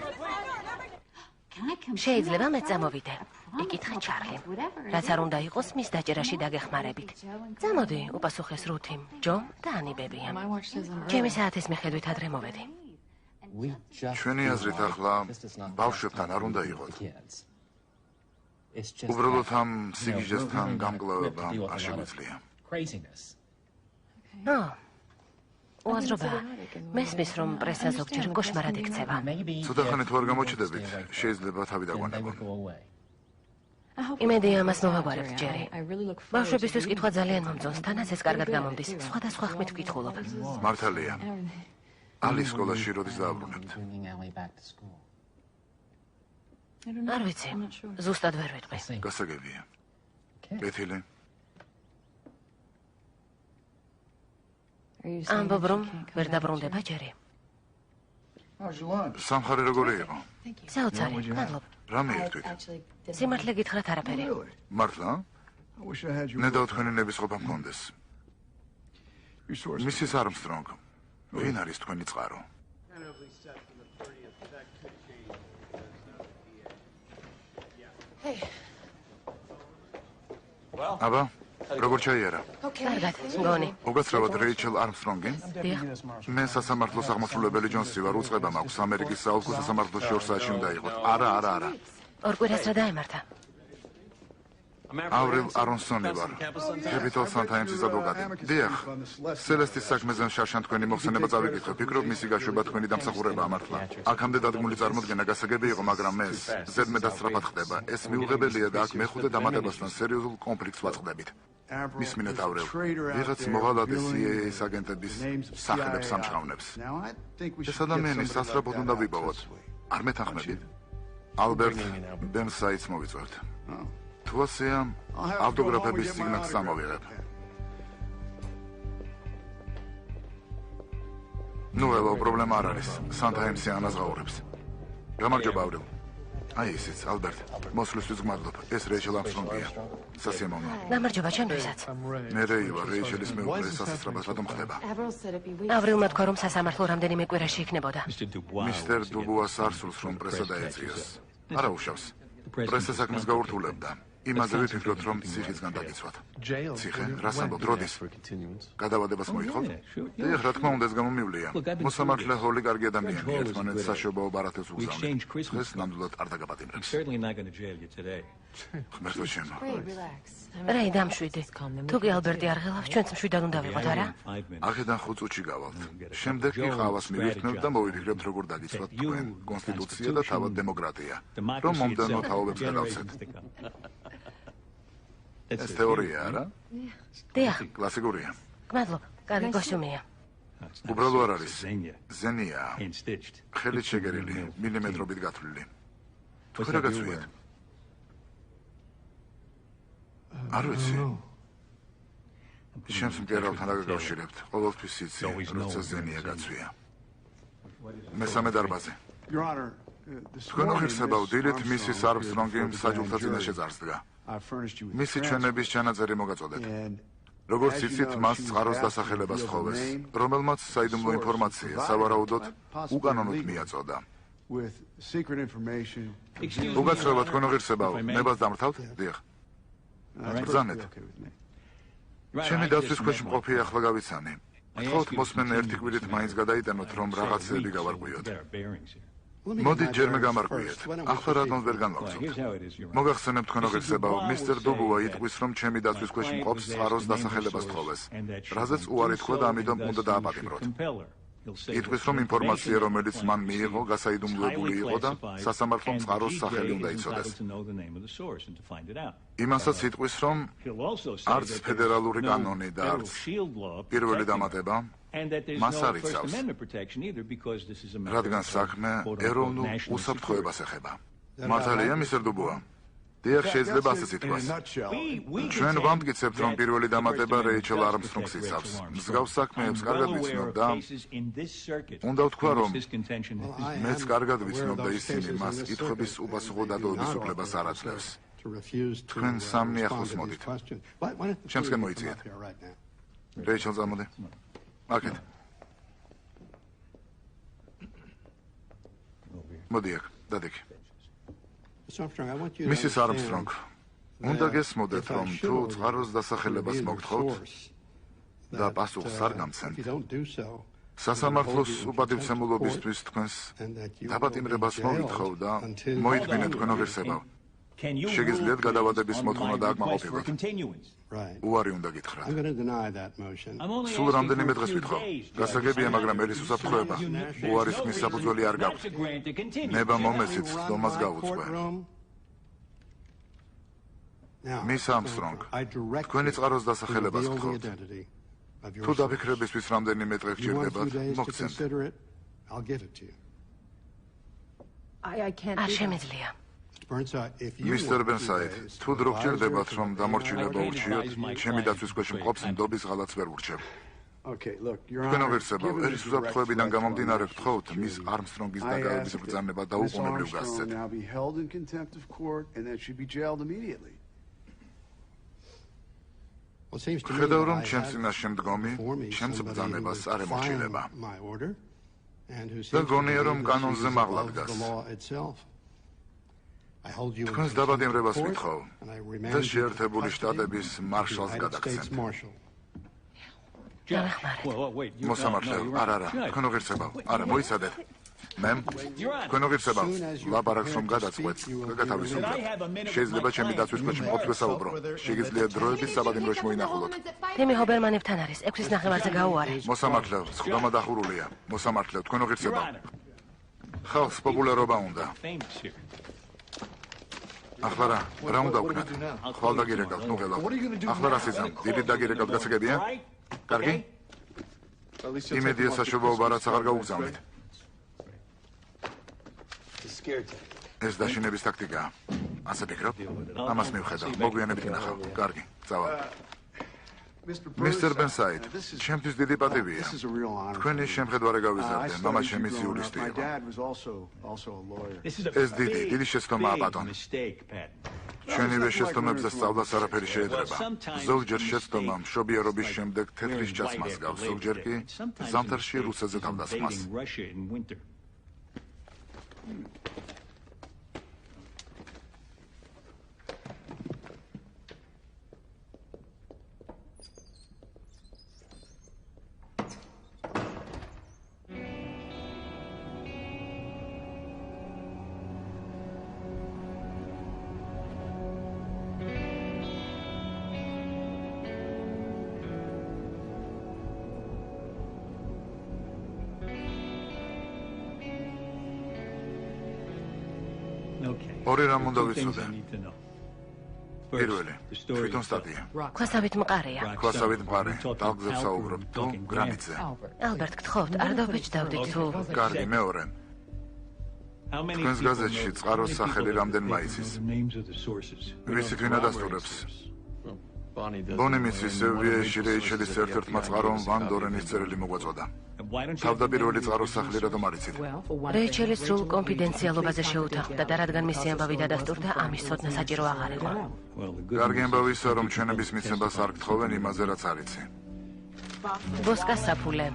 შეიძლება მეც წამოვიდე. იკითხე ჩარლიმ. რაც არ უნდა იყოს, მის დაჭერაში დაგეხმარებით. წამოდი, უპასუხეს რუთიმ, ჯომ და ანიბებიამ. ჩემი საათის მიხედვით ადრე მოვედი. ჩვენი აზრით ახლა ბავშვებთან არ უნდა იყოთ. უბრალოდ ამ სიგიჟესთან გამკლავება არ შეგვიძლია. უაზრობა, მესმის რომ პრესა ზოგჯერ კოშმარად იქცევა. ცოტა ხანი თუ არ გამოჩნდებით, შეიძლება თავი დაგვანებონ. იმედი ამას მოვაგვარებთ ჯერი. ბავშვებისთვის კითხვა ძალიან მომწონს, თანაც ეს კარგად გამომდის. სხვადასხვა ხმით ვკითხულობ. მართალია. ალი სკოლაში როდის დააბრუნებთ? არ ვიცი, ზუსტად ვერ ვიტყვი. გასაგებია. კეთილი. ამბობ რომ ვერ დაბრუნდება ჯერი. სამხარე როგორი იყო? საოცარი, მადლობ. რა მიირთვით? სიმართლე გითხრათ არაფერი. მართლა? ნედავ თქვენი ნებისყოფა მქონდეს. მისის არმსტრონგ, ვინ არის თქვენი წყარო? აბა, როგორ ჩაიარა? კარგად, მგონი. უგაცრავად რეიჩელ არმსტრონგი? დიახ. მე სასამართლოს აღმასრულებელი ჯონსი ვარ, უწყება მაქვს ამერიკის საოლქო სასამართლოში 2 საათში უნდა იყოთ. არა. ორ კვირას რა დაემართა? ავრილ არონსონი ვარ, Capital Sun-Times-ის ადვოკატი. დიახ, სელესტის საქმეზე შარშან თქვენი მოხსენება წავიკითხე. ფიქრობ, მისი გაშვება თქვენი დამსახურებაა მართლა. აქამდე დადგმული წარმოდგენა გასაგები იყო, მაგრამ ეს ზედმეტად სწრაფად ხდება. ეს მიუღებელია და აქ მეხუთე დამატებასთან სერიოზულ კონფლიქტს ვაწყდებით. მისმინეთ ავრილ, ვიღაც მოღალატე CIA-ის აგენტების სახელებს ამჟღავნებს. ეს ადამიანი სასწრაფოდ უნდა ვიპოვოთ. არ მეთანხმებით? ალბერტ ბენსაიტს მოვიწევთ. თუ ასეა, ავტოგრაფების სიგნალს სამოვიღებ. ნუ ელო, პრობლემა არ არის. Sun-Times-ი ანაზღაურებს. გამარჯობა, ავრილ. აი ისიც, ალბერტ, მოსვლისთვის გმადლობ. ეს რეიჩელ არმსტრონგია. სასიამოვნო. გამარჯობა ჩემთვისაც. მე რეი ვარ, რეიჩელის მეუღლე, სასწრაფოდ რატომ ხდება? ავრილმა თქვა რომ სასამართლო რამდენიმე კვირაში იქნებოდა. მისტერ დუბუას არ სურს რომ პრესა დაეწიოს. არა უშავს. პრესა საქმეს გაურთულებდა. იმაზე ვიფიქროთ რომ ციხისგან დაგიცვათ. ციხე, რას ამბობთ, როდის? გადავადებას მოითხოვთ? დიახ, რა თქმა უნდა, ეს გამომივლია. მოსამართლე ჰოლი კარგი ადამიანია, ერთმანეთს საშობაო ბარათებს უგზავნით. დღეს ნამდვილად არ დაგაპატიმრებს. ღმერთო ჩემო. რეი, დამშვიდი. თუ კი ალბერტი არ ღელავს, ჩვენც მშვიდად უნდა ვიყოთ, არა? აქედან 5 წუთში გავალთ. შემდეგ კი ყავას მივირთმევთ და მოვიფიქრებთ როგორ დაგიცვათ თქვენ კონსტიტუცია და თავად დემოკრატია. რომ მომდევნო თაობებს გადავცეთ. ეს თეორია არა? დიახ. კლასიკურია. გმადლობ, კარგი კოსტუმია. უბრალო არ არის. ზენია. ხელით შეგერილი, მილიმეტრობით გათვლილი. თუ რა გაცვიეთ? არ ვიცი. შენს მკერავთან დაგაკავშირებთ. ყოველთვის იცი, როცა ზენია გაცვია. მესამე დარბაზი. თქვენ ღირსებავ, დილით მისის არმსტრონგი საჯულთა წინაშე წარსდგა. მისი ჩვენების ჩანაწერი მოგაწოდეთ. როგორც იცით, მას წყაროს დასახელებას თხოვეს, რომელმაც საიდუმლო ინფორმაცია სავარაუდოდ უკანონოდ მიაწოდა. უგაცრობა, თქვენ ღირსებავ, ნებას დამრთავთ? დიახ. ბრძანეთ. ჩემი დაცვის ქვეშ მყოფი ახლა გავიცანი. გთხოვთ მოსმენ ერთი კვირით მაინც გადაიტანოთ, რომ რაღაცები გავარკვიოთ. მოდით ჯერმე გამარკვიეთ. ახლა რატომ ვერ განვაგრძობთ? მოგახსენებთ თქვენ ღირსებავ, მისტერ დუბუა იტყვის, რომ ჩემი დაცვის ქვეშ მყოფს წყაროს დასახელებას თხოვეს, რაზეც უარი თქვა და ამიტომ უნდა დააპატიმროთ. იტყვის, რომ ინფორმაცია, რომელიც მან მიიღო, გასაიდუმლოებული იყო და სასამართლომ წყაროს სახელი უნდა იცოდეს. იმასაც იტყვის, რომ არც ფედერალური კანონი და არც პირველი დამატება მას არ იცავს, რადგან საქმე ეროვნულ უსაფრთხოებას ეხება. მართალია, მისტერ დუბუა? დიახ, შეიძლება ასეც ითქვას. ჩვენ ვამტკიცებთ, რომ პირველი დამატება რეიჩელ არმსტრონგს იცავს. მსგავს საქმეებს კარგად ვიცნობ და უნდა ვთქვა, რომ მეც კარგად ვიცნობ და ისინი მას კითხვების უპასუხო დადოების უფლებას არ აძლევს. თქვენ სამნი ახლოს მოდით. ჩემსკენ მოიწიეთ. რეიჩელ, წამოდი. აქეთ. მოდი აქ, დადექი. მისის არმსტრონგ, უნდა გესმოდეთ, რომ თუ წყაროს დასახელებას მოგთხოვთ და პასუხს არ გამცემთ, სასამართლოს უპატივცემულობისთვის თქვენს დაპატიმრებას მოვითხოვ და მოითმინეთ თქვენო ღირსებავ. შეგიძლიათ გადავადების მოთხოვნა დააკმაყოფილოთ. უარი უნდა გითხრათ. სულ რამდენიმე დღეს ვითხოვ. გასაგებია, მაგრამ ერის უსაფრთხოება. უარის ხმის საფუძველი არ გაქვთ. ნება მომეცით, ხდომას გავუწყვე. მის არმსტრონგ, თქვენი წყაროს დასახელებას გთხოვთ. თუ დაფიქრებისთვის რამდენიმე დღე გჭირდებათ, მოგცემთ. არ შემიძლია. მისტერ ბენსაიდ, თუ დრო გჭირდებათ, რომ დამორჩილება ურჩიოთ, ჩემი დაცვის ქვეშ მყოფს ნდობის ღალატს ვერ ურჩევ. თქვენო ღირსებავ, ერის უსაფრთხოებიდან გამომდინარე გთხოვთ, მის არმსტრონგის დაკავების ბრძანება დაუყოვნებლივ გასცეთ. ხედავ, რომ ჩემს წინაშე მდგომი, ჩემს ბრძანებას არ ემორჩილება. და გონია, რომ კანონზე მაღლა დგას. თქვენს დაბადემრებას ვითხოვ და შეერთებული შტატების მარშალს გადაგცემთ. მოსამართლე, არა, თქვენო ღირსებავ, არა, მოიცადეთ. მემ, თქვენო ღირსებავ, ლაპარაკს რომ გადაწყვეტ, გათავისუფლდეთ. შეიძლება ჩემი დაცვის ქვეშ მყოფ ვესაუბრო. შეგიძლიათ დროებით საბადემროში მოინახულოთ. თემი ჰობერმანებთან არის, 6-ის ნახევარზე გაუარე. მოსამართლე, სხდომა დახურულია. მოსამართლე, თქვენო ღირსებავ. ხალხს პოპულარობა უნდა. ახლა რა უნდა ვქნათ? ხვალ დაგირეკავთ, ნუ ღელავ. ახლა რა სიზამ? დილით დაგირეკავთ, გასაგებია? კარგი? იმედია საშობაობა რაც აღარ გაუგზავნით. ეს დაშინების ტაქტიკაა. ასე ფიქრობ? ამას მივხედავ. მოგვიანებით ვნახავ. კარგი, წავალ. მისტერ ბენსაიდ, ჩემთვის დიდი პატივია. თქვენი შემხედვარე გავიზარდე, მამა ჩემი იურისტი იყო. ეს დიდი შეცდომაა, ბატონო. ჩვენივე შეცდომებზე სწავლას არაფერი შეედრება. ზოგჯერ შეცდომა მშობიარობის შემდეგ თეთრის ჯაცმას გავს, ზოგჯერ კი ზამთარში რუსეთზე თავდასხმას. ორი რამ უნდა ვიცოდე. პირველი, თვითონ სტატია. ქვასავით მყარია. ქვასავით მყარი, ტალღზე საუბრობ, თუ გრანიტზე. ალბერტ, გთხოვთ, არ დავბეჭდავდით თუ... კარგი, მეორე. თქვენს გაზეთში წყაროს სახელი რამდენმა იცის? ვიცით ვინ ადასტურებს? ბონი მისის სევიეში რეიჩელის ერთ-ერთმა წყარომ ვან დორენის წერილი მოგვაწოდა. თავდაპირველი წყაროს სახელი რატომ არ იცით? რეიჩელი სრულ კონფიდენციალობაზე შეუთანხმდა და რადგან მისი ამბავი დადასტურდა, ამის ცოდნა საჭირო აღარ იყო. კარგი ამბავისა, რომ ჩვენების მიცემას არ გთხოვენ იმაზე, რაც არ იცი. ბოსკას საფულე.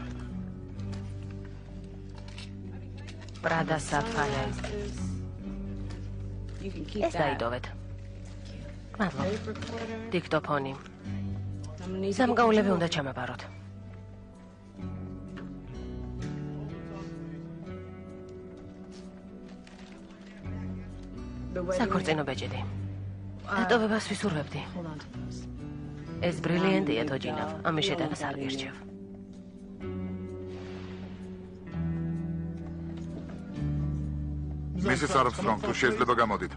პრადა საფალე. ეს დაიდოვეთ. მადლობა. დიქტოფონი. სამგაულები უნდა ჩამაბაროთ. საქორწინო ბეჭედი. დატოვებას ვისურვებდი. ეს ბრილიანტია, თოჯინავ. ამის შეტანას არ გირჩევ. მისის არმსტრონგ, თუ შეიძლება გამოდით.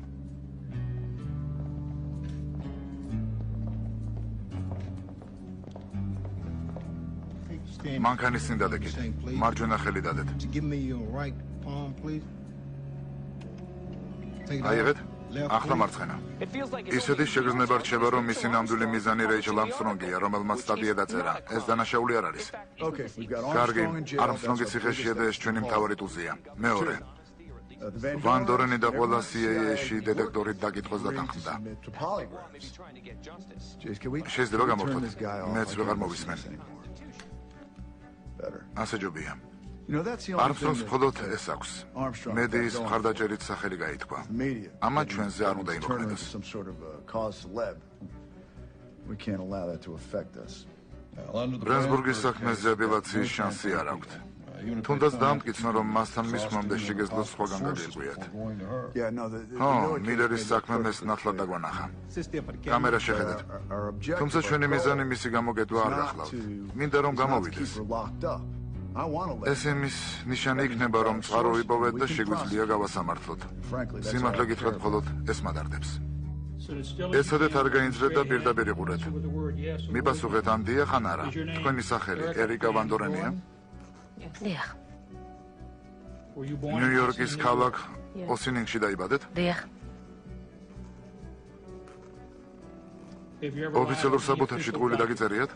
მანქანის წინ დადეკით. მარჯვენა ხელი დადეთ. აიღეთ. ახლა მარცხენა. ისეთი შეგრძნება რჩება, რომ მისი ნამდვილი მიზანი რეიჩელ არმსტრონგია, რომელმაც სტატია დაწერა. ეს დანაშაული არ არის. კარგი, არმსტრონგის ციხეშია და ეს ჩვენი მთავარი ტუზია. მეორე. ვან დორენი და ყველა CIA-ში დეტექტორით დაკითხვას დათანხმდა. შეიძლება გამორთოთ. მეც ვეღარ მოვისმენ. ასე ჯობია. არმსტრონგს მხოლოდ ეს აქვს. მედიის მხარდაჭერით სახელი გაითქვა. ამან ჩვენზე არ უნდა იმოქმედოს. ბრენსბურგის საქმეზე აპელაციის შანსი არ აქვთ. თუნდაც დაამტკიცნო, რომ მასთან მისვლამდე შეგეძლოს სხვაგან გადაიყვიათ. მილერის საქმე მეც ნათლად დაგვანახა. კამერა შეხედეთ. თუმცა ჩვენი მიზანი მისი გამოგედვა არ გახლავთ. მინდა რომ გამოვიდეს. ეს იმის ნიშანი იქნება, რომ წყარო იპოვეთ და შეგვიძლია გავასამართლოთ. სიმართლე გითხრათ, მხოლოდ ეს მადარდებს. ეცადეთ არ გაინძრეთ და პირდაპირ იყურეთ. მიპასუხეთ ან დიახ ან არა. თქვენი სახელი ერიკა ვან დორენია? დიახ. ნიუ-იორკის ქალაქ ოსინინგში დაიბადეთ? დიახ. ოფიციალურ საბუთებში ტყუილი დაგიწერიათ?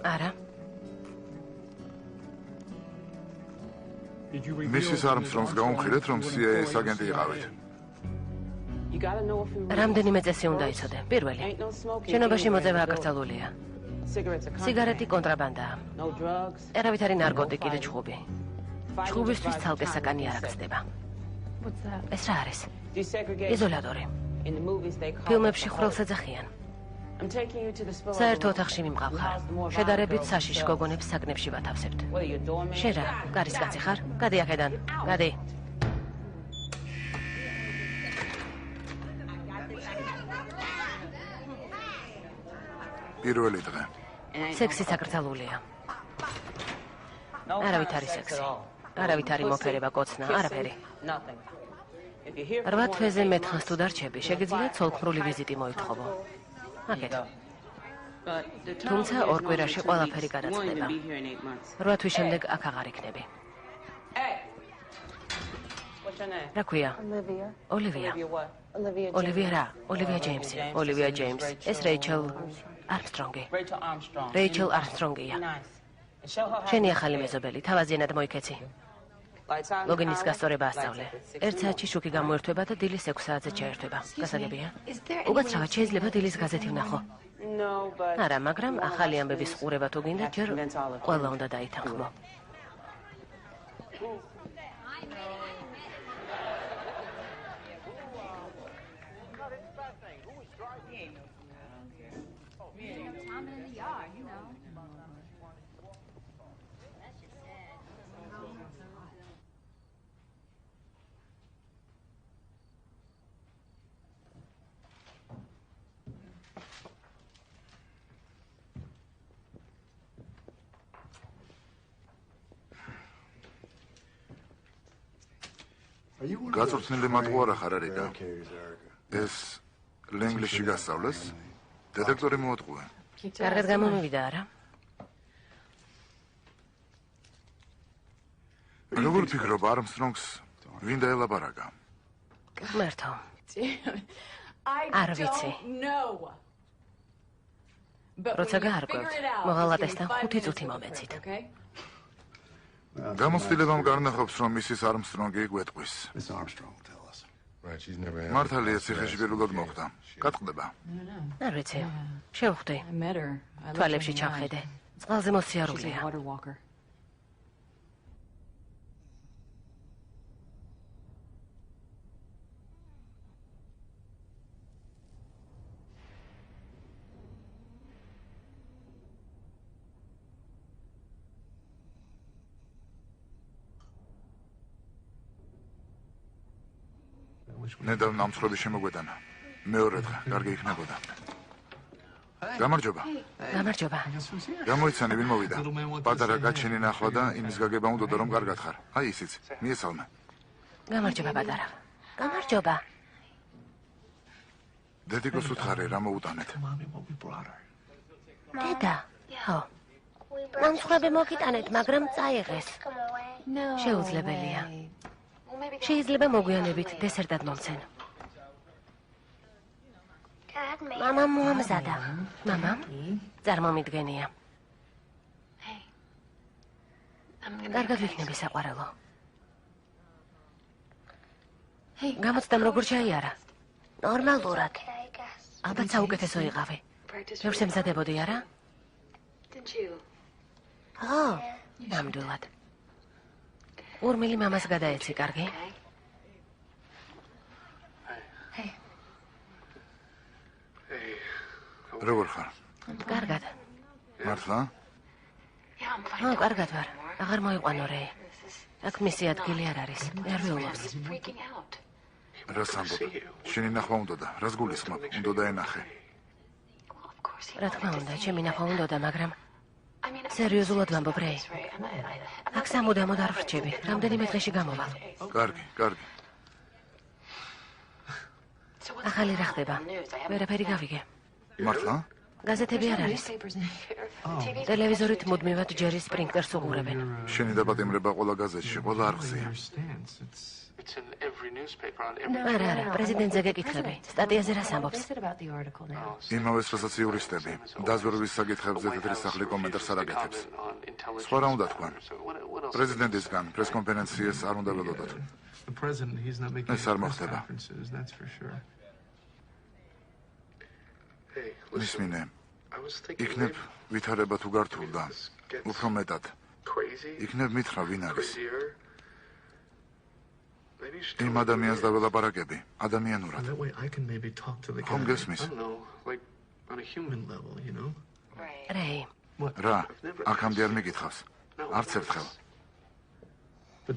არა. მისის არმსტრონგს გაუმხილეთ, რომ CIA-ის აგენტი იყავით. რამდენიმე წესი უნდა იცოდე. პირველი. შენობაში მოწევა აკრძალულია. სიგარეტი კონტრაბანდაა. ერავითარი ნარკოტიკი და ჩხუბი. ჩხუბისთვის ცალკე საკანი არ აქცდება. ეს რა არის? იზოლატორი. ფილმებში ხვრელს ეძახიან. საერთო ოთახში მიმყავხარ. შედარებით საშიშ გოგონებს საკნებში ვათავსებთ. შენ რა, კარისკაცი ხარ? გადი აქედან. გადი. პირველი დღე. სექსიც აკრძალულია. არავითარი სექსი. არავითარი მოფერება, კოცნა, არაფერი. 8 თვეზე მეტხანს თუ დარჩები, შეგიძლიათ ცოლქმრული ვიზიტი მოითხოვო. აკეთ. თუმცა 2 კვირაში ყველაფერი გადაწყდება. 8 თვის შემდეგ აქ აღარ იქნები. რა ქვია? ოლივია. ოლივია რა? ოლივია ჯეიმსი. ოლივია ჯეიმს. ეს რეიჩელ არმსტრონგი. რეიჩელ არმსტრონგია. შენი ახალი მეზობელი, თავაზიანად მოიქეცი. ლოგინის გასწორება ასწავლე. 1 საათში შუქი გამოერთვება და დილის 6 საათზე ჩაერთვება. გასაგებია? უკაცრავად შეიძლება დილის გაზეთი ვნახო. არა, მაგრამ ახალი ამბების ყურება თუ გინდა, ჯერ ყველა უნდა დაითანხმო. გაწვრთნილი მატყუარა ხარ ერიკა. ეს ლენგლიში გასწავლეს? დეტექტორი მოატყუე. კარგად გამომივიდა არა? როგორ ფიქრობ არმსტრონგს ვინ დაელაპარაკა? მართო. არ ვიცი. როცა გაარკვევთ, მოღალატესთან 5 წუთი მომეცით. გამოცდილებამ გარნახობს, რომ მისის არმსტრონგი გვეტყვის. მართალია, ციხეში პირველად მოხვდა. გატყდება. არ ვიცი. შევხვდი. თვალებში ჩავხედე. წყალზე მოსიარულეა. ნედავ ნამცხრები შემოგვედანა. მეორე დღე, კარგი იქნებოდა. გამარჯობა. გამარჯობა. გამოიცანი ვინ მოვიდა. პატარა გაჩენი ნახვა და იმის გაგება უნდა რომ კარგად ხარ. აი ისიც. მიესალმე. გამარჯობა პატარა. გამარჯობა. დედიკოს უთხარი რა მოუტანეთ. დედა. ხო. ნამცხრები მოგიტანეთ, მაგრამ წაიღეს. შეუძლებელია. შეიძლება მოგვიანებით დესერტად მომცენ. მამამ მოამზადა. მამამ? წარმომიდგენია. კარგად ვიქნები საყვარელო. გამოცდამ როგორ ჩაიარა? ნორმალურად. ალბათ საუკეთესო იყავი. ბევრს ემზადებოდი, არა? ხო, ნამდვილად. ურმილი მამას გადაეცი, კარგი? როგორ ხარ? კარგად. მართლა? ხო, კარგად ვარ. აღარ მოიყვანო რეი. აქ მისი ადგილი არ არის. ნერვიულობს. რას ამბობ? შენი ნახვა უნდოდა, რას გულისხმობ? უნდოდა ენახე. რა თქმა უნდა, ჩემი ნახვა უნდოდა, მაგრამ სერიოზულად ვამბობ, რეი. აქ სამუდამოდ არ ვრჩები. რამდენიმე დღეში გამოვალ. კარგი, კარგი. ახალი რა ხდება? ვერაფერი გავიგე. მართლა? გაზეთები არ არის. ტელევიზორით მუდმივად ჯერი სპრინგტერს უყურებენ. შენი დაპატიმრება ყველა გაზეთში, ყველა არხზეა. არა, პრეზიდენტზე გეკითხები. სტატიაზე რას ამბობს? იმავეს, რასაც იურისტები. დაზვერვის საკითხებზე თეთრი სახლი კომენტარს არ აკეთებს. სხვა რა უნდა თქვან? პრეზიდენტისგან პრესკონფერენციას არ უნდა ველოდოთ. ეს არ მოხდება. მისმინე, იქნებ ვითარება თუ გართულდა, უფრო მეტად. იქნებ მითხრა ვინ არის. იმ ადამიანს დაველაპარაკები, ადამიანურად. ხომ გესმის? რეი, რა, აქამდე არ მიკითხავს. არც ერთხელ.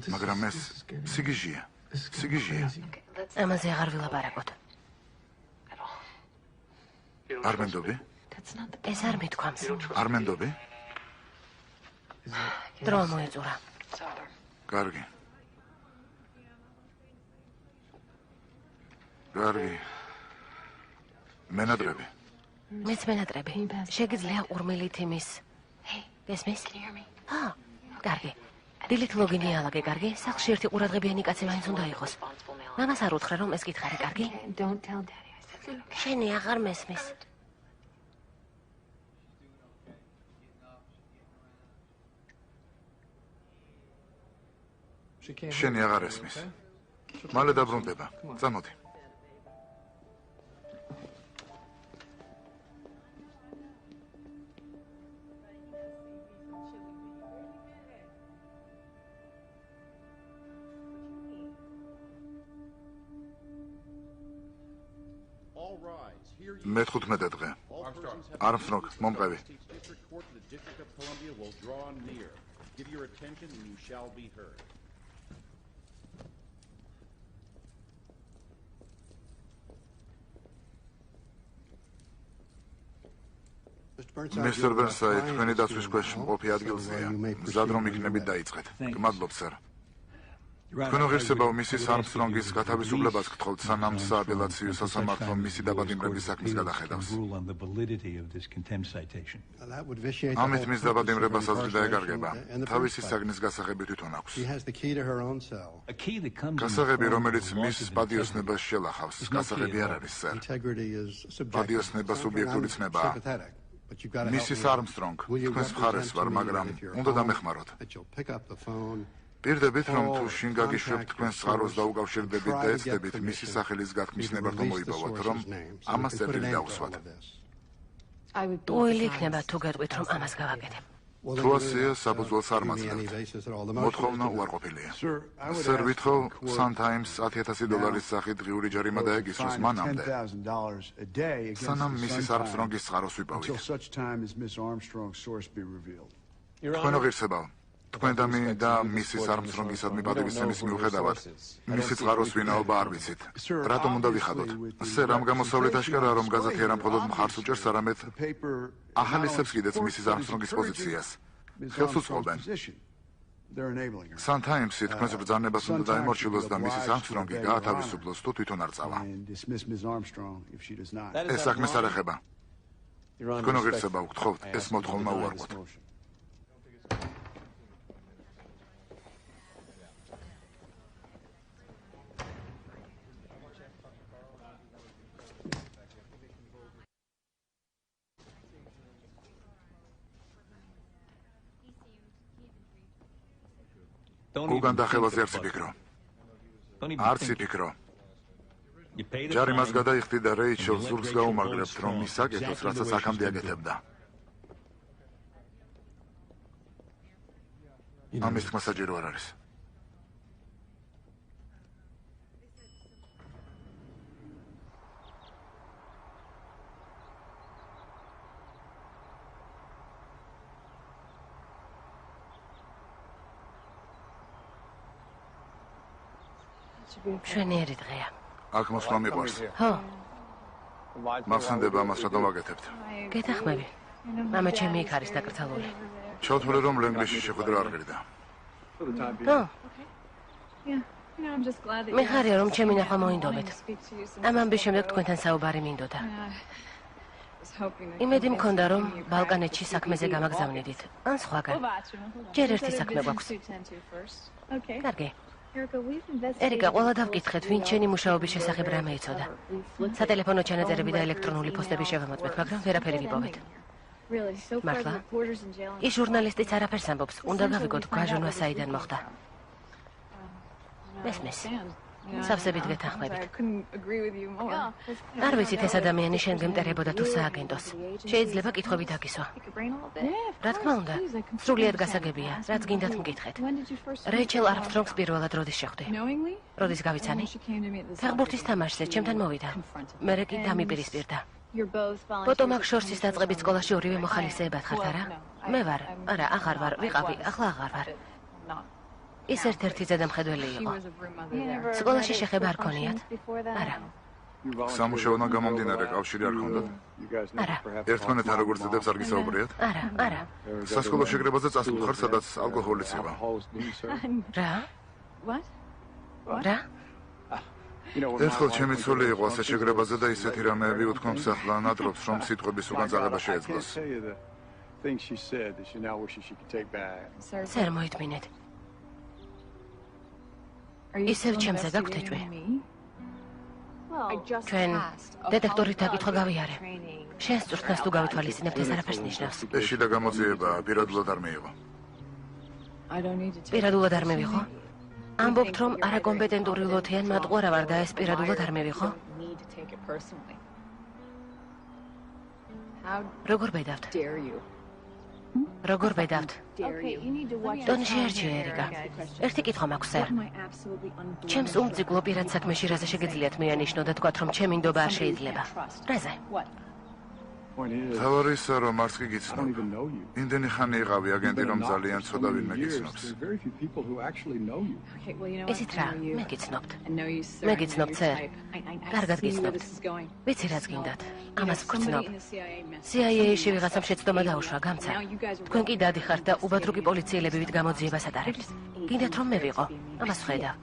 მაგრამ ეს სიგიჟია. სიგიჟია. ამაზე აღარ ვილაპარაკოთ. არ მენდობი? ეს არ მithქვამს. არ მენდობი? დრო მოეწურა. კარგი. კარგი. მენატრები. მეც მენატრები. შეგიძლია ურმილით იმის. გესმის? კარგი. დილით ლოგინი ალაგე, კარგი? სახლში ერთი ყურადღებიანი კაცი მაინც უნდა იყოს. მამას არ უთხრა, რომ ეს გითხარი, კარგი? შენი აღარ მესმის. შენი აღარ ესმის. მალე დაბრუნდება. წამოდი. მე-15 დღე. Armstrong, მომყევი. Give your attention and you shall be heard. Mr. Burnside, თქვენი დაცვის ქვეშ მყოფი ადგილზეა. მზად რომ იქნებით დაიწყეთ. გმადლობ, სერ. თქვენ უღირსებავ მისის Armstrong-ის გათავისუფლებას გთხოვთ, სანამ სააპელაციო სასამართლო მისი დაბადიმრების საქმის გადახედავს. ამით მის დაბადიმრებას აზრი დაეკარგება. თავისი საგნის გასაღები თვითონ აქვს. გასაღები, რომელიც მის პატიოსნებას შელახავს, გასაღები არ არის, სერ. პატიოსნება სუბიექტური ცნებაა. მისის Armstrong, თქვენს მხარეს ვარ, მაგრამ უნდა დამეხმაროთ. პირდებით, რომ თუ შინ გაგიშვებთ თქვენს წყაროს დაუკავშირდებით და ეცდებით მისი სახელის გათქმის ნებართვა მოიპოვოთ, რომ ამას წერტილი დაუსვათ. ტუილი იქნება თუ გეტყვით, რომ ამას გავაკეთებ. თუ ასეა, საფუძველს არ მაძლევთ. მოთხოვნა უარყოფილია. სერ, ვითხოვ Sun-Times $10,000 სახით ღიური ჯარიმა დაეგისროს მანამდე, სანამ მისის Armstrong-ის წყაროს ვიპოვით. თქვენ უღირსებავ. თქვენ და მისის Armstrong-ისადმი პატივისცემის მიუხედავად, მისი წყაროს ვინაობა არ ვიცით. რატომ უნდა ვიხადოთ? სერ, ამ გამოსავლით აშკარაა, რომ გაზეთი არა მხოლოდ მხარს უჭერს, არამედ ახალისებს კიდეც მისის Armstrong-ის პოზიციას. ხელს უწყობენ. Sun-Times-ი თქვენს ბრძანებას უნდა დაემორჩილოს და მისის Armstrong-ი გაათავისუფლოს თუ თვითონ არ წავა. ეს საქმეს არ ეხება. თქვენ უღირსებავ, გთხოვთ, ეს მოთხოვნა უარყოთ. გუგან დახევაზე არ ციფიქრო. არ ციფიქრო. ჯარი მას გადაიხდი და რეიჩელ ზურგს გაუმაგრებთ, რომ მის აკეთოს, რასაც აქამდე აკეთებდა. ამის თქმა საჭირო არ არის. მშვენიერი დღეა. აქ მოსვლა მიყვარს. ხო, მახსენდება ამას რატომ ვაკეთებთ. გეთახმები. მამა ჩემი იქ არის დაკრძალული. ჩავთვლე, რომ ლენგლიში შეხვედრა არ ღირდა. ხო, მიხარია, რომ ჩემი ნახვა მოინდომეთ. ამ ამბის შემდეგ თქვენთან საუბარი მინდოდა. იმედი მქონდა, რომ ბალკანეთში საქმეზე გამაგზავნიდით. ან სხვაგან. ჯერ ერთი საქმე გვაქვს. კარგი. ერიკა, ყველა დავკითხეთ, ვინ ჩემი მუშაობის შესახებ რამე იცოდა. სატელეფონო ჩანაწერები და ელექტრონული პოსტები შევამოწმეთ, მაგრამ ვერაფერი ვიპოვეთ. მართლა? ის ჟურნალისტიც არაფერს ამბობს, უნდა გავიგოთ გაჟონვა საიდან მოხდა. მესმის. სავსებით გეთანხმებით. არ ვიცით ეს ადამიანი შენ გემტერებოდა თუ სააგენტოს. შეიძლება კითხვები დაგისვა. რა თქმა უნდა, სრულიად გასაგებია, რაც გინდათ მკითხეთ. რეიჩელ არმსტრონგს პირველად როდის შეხვდი? როდის გავიცანი? ფეხბურთის თამაშზე ჩემთან მოვიდა. მერე კი დამიპირისპირდა. პოტომაკ შორსის დაწყებით სკოლაში ორივე მოხალისეებად ხართ, არა? მე ვარ. არა, აღარ ვარ, ვიყავი, ახლა აღარ ვარ. ის ერთ-ერთი ზედამხედველი იყო. სკოლაში შეხება არ ქონიათ? არა. სამუშაოდან გამომდინარე კავშირი არ ქონდათ? არა. ერთმანეთთან როგორც ძედებს არ გისაუბრიათ? არა, არა. სასკოლო შეკრებაზე წასულ ხარ, სადაც ალკოჰოლიც იყო. რა? რა? ერთხელ ჩემი ცოლი იყო ასე შეკრებაზე და ისეთი რამეები უთქვამს ახლა ნატრობს, რომ სიტყვების უკან წაღება შეეძლოს. სერ მოითმინეთ. ისევ ჩემზე გაქვთ ეჭვი? ჩვენ დეტექტორით დაკითხვა გავიარე. შენს წვრთნას თუ გავითვალისწინებთ, ეს არაფერს ნიშნავს. ეს შიდა გამოძიებაა, პირადულად არ მიიღო. პირადულად არ მივიღო? ამბობთ, რომ არაკომპეტენტური ლოთიან მატყუარა ვარ და ეს პირადულად არ მივიღო? როგორ ბედავთ? როგორ ბედავთ? დონი შეერჩიო, ერიკა. ერთი კითხვა მაქვს, სერ. ჩემს უმძიკლო პირად საქმეში რაზე შეგიძლიათ მეანიშნო და თქვათ, რომ ჩემი ნდობა არ შეიძლება? რაზე? თავარი ისაა, რომ არც კი გიცნობ. იმდენი ხანი იყავი აგენტი, რომ ძალიან ცოტა ვინმე გიცნობს. ისიც რა, მე გიცნობთ. მე გიცნობთ, სერ. კარგად გიცნობთ. ვიცი რაც გინდათ. ამას ვგრძნობ. CIA-ში ვიღაცამ შეცდომა დაუშვა, გამცა. თქვენ კი დადიხართ და უბადრუგი პოლიციელები ვით გამოძიებას ატარებთ. გინდათ რომ მე ვიყო? ამას ვხედავ.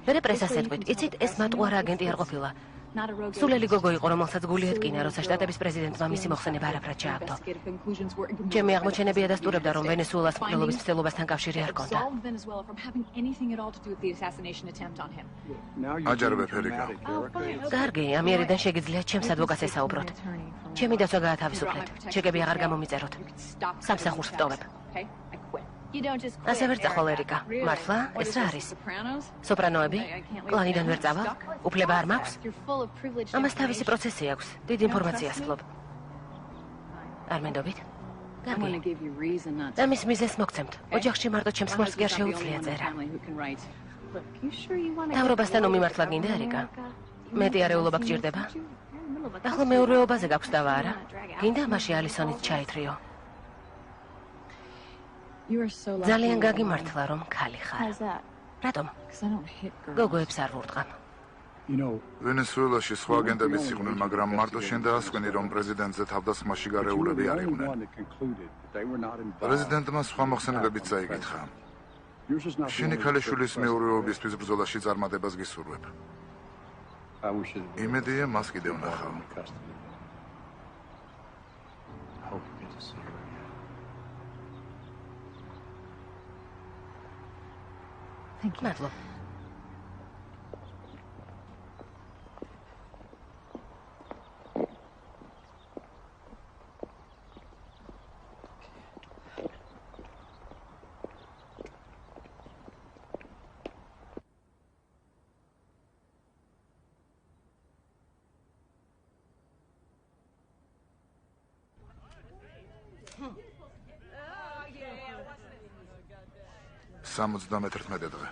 მერე პრესას ეტყვით, იცით, ეს მატყუარა აგენტი არ ყოფილა. სულელი გოგო იყო, რომელსაც გული ეტკინა, როცა შტატების პრეზიდენტმა მისი მოხსენება არაფრად ჩააგდო. ჩემი აღმოჩენები ადასტურებდა, რომ ვენესუელას მკვლელობის მცდელობასთან კავშირი არ ჰქონდა. აჯარებებ, ერიკა. კარგი, ამიერიდან შეგიძლიათ ჩემს ადვოკატს ესაუბროთ. ჩემი დაცვა გაათავისუფლეთ. ჩეკები აღარ გამომიწეროთ. სამსახურს ვტოვებ. ასე ვერ წახვალ, ერიკა. მართლა? ეს რა არის? სოპრანოები? კლანიდან ვერ წავალ? უფლება არ მაქვს? ამას თავისი პროცესი აქვს. დიდი ინფორმაციას ფლობ. არ მენდობით? კარგი. ამის მიზეზს მოგცემთ. ოჯახში მარტო ჩემს ხმარს კი არ შეუძლია წერა. თავრობასთან მომიმართლა გინდა, ერიკა? მეტი არეულობა გჭირდება? ახლა მეურვეობაზე გაქვს დავა, არა? გინდა მასში ალისონით ჩაითრიო? ძალიან გაგიმართლა, რომ ქალი ხარ. რატომ? გოგოებს არ ვურტყამ. ვენესუელაში სხვა აგენტებიც იყვნენ, მაგრამ მარტო შენ დაასკვენი, რომ პრეზიდენტზე თავდასხმაში გარეულები არ იყვნენ. პრეზიდენტმა სხვა მოხსენებებიც წაიკითხა. შენი ქალიშვილის მეურვეობისთვის ბრძოლაში წარმატებას გისურვებ. იმედია, მას კიდევ ვნახავ. მადლობა. $71 დღე.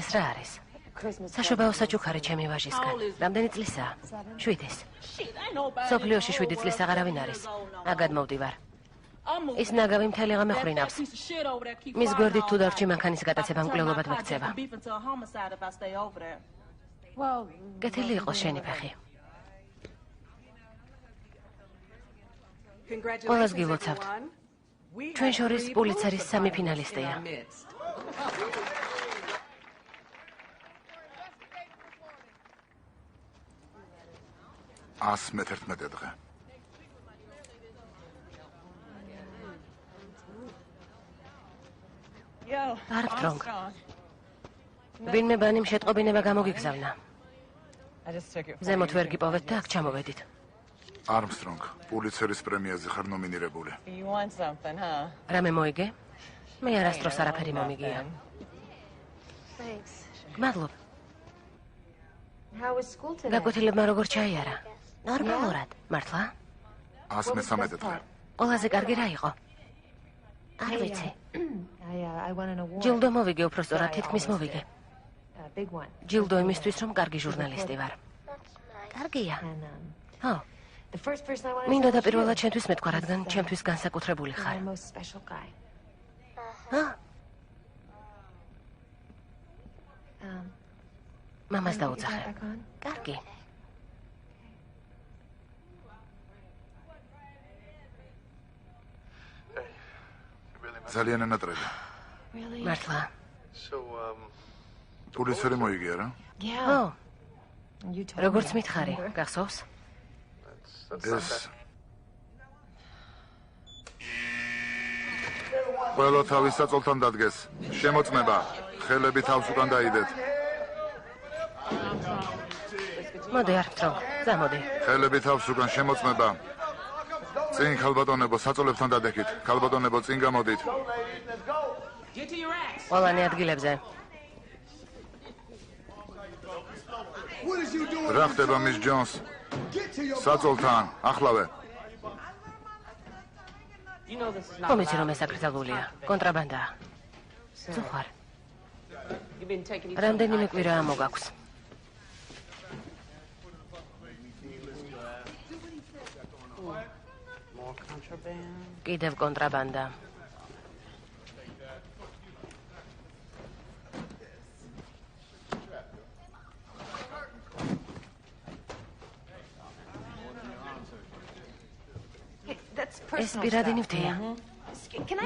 ეს რა არის? საშობაო საჩუქარი ჩემი ვაჟისგან. რამდენი წლისაა? 7-ის. სოფლიოში 7 წლის აღარავინ არის. აგად მოვდივარ. ის ნაგავი მთელი ღამე ხრინავს. მის გვერდით თუ დარჩი მანქანის გატაცება მკვლელობად მექცევა. გეთილი იყოს შენი ფეხი. ყველას გილოცავთ. ჩვენ შორის პულიცერის 3 ფინალისტია. $111 დღე. Armstrong. ვინმე ბანიმ შეტყობინება გამოგიგზავნა. ზემოთ ვერ გიპოვეთ და აქ ჩამოვედით. Armstrong, პულიცერის პრემიაზე ხარ ნომინირებული. რამე მოიგე? მე არასდროს არაფერი მომიგია. მადლობ. გაკვეთილებმა როგორ ჩაიარა? ნორმალურად, მართლა? $113 დღე. ყველაზე კარგი რა იყო? არ ვიცი. ჯილდო მოვიგე, უბრალოდ თითქმის მოვიგე. ჯილდო იმისთვის, რომ კარგი ჟურნალისტი ვარ. კარგია. ხო. მინდოდა პირველად ჩემთვის მეთქვა, რადგან ჩემთვის განსაკუთრებული ხარ. მამას დაუძახე. კარგი. ძალიან ანატრები. მართლა. პულიცერი მოიგია რა? ხო. როგორც მითხარი, გახსოვს? ეს ყველა თავის საწოლთან დადგეს. შემოწმება. ხელები თავს უკან დაიდეთ. მოდი, Armstrong, წამოდი. ხელები თავს უკან შემოწმება. წინ ქალბატონებო, საწოლებთან დადექით. ქალბატონებო, წინ გამოდით. ყველანი ადგილებზე. რა ხდება, მის ჯონს? საწოლთან, ახლავე. მომიცი რომ ეს აკრძალულია. კონტრაბანდაა. წუხარ. რამდენიმე კვირაა მოგაქვს. კიდევ კონტრაბანდა. ეს პირადი ნივთია.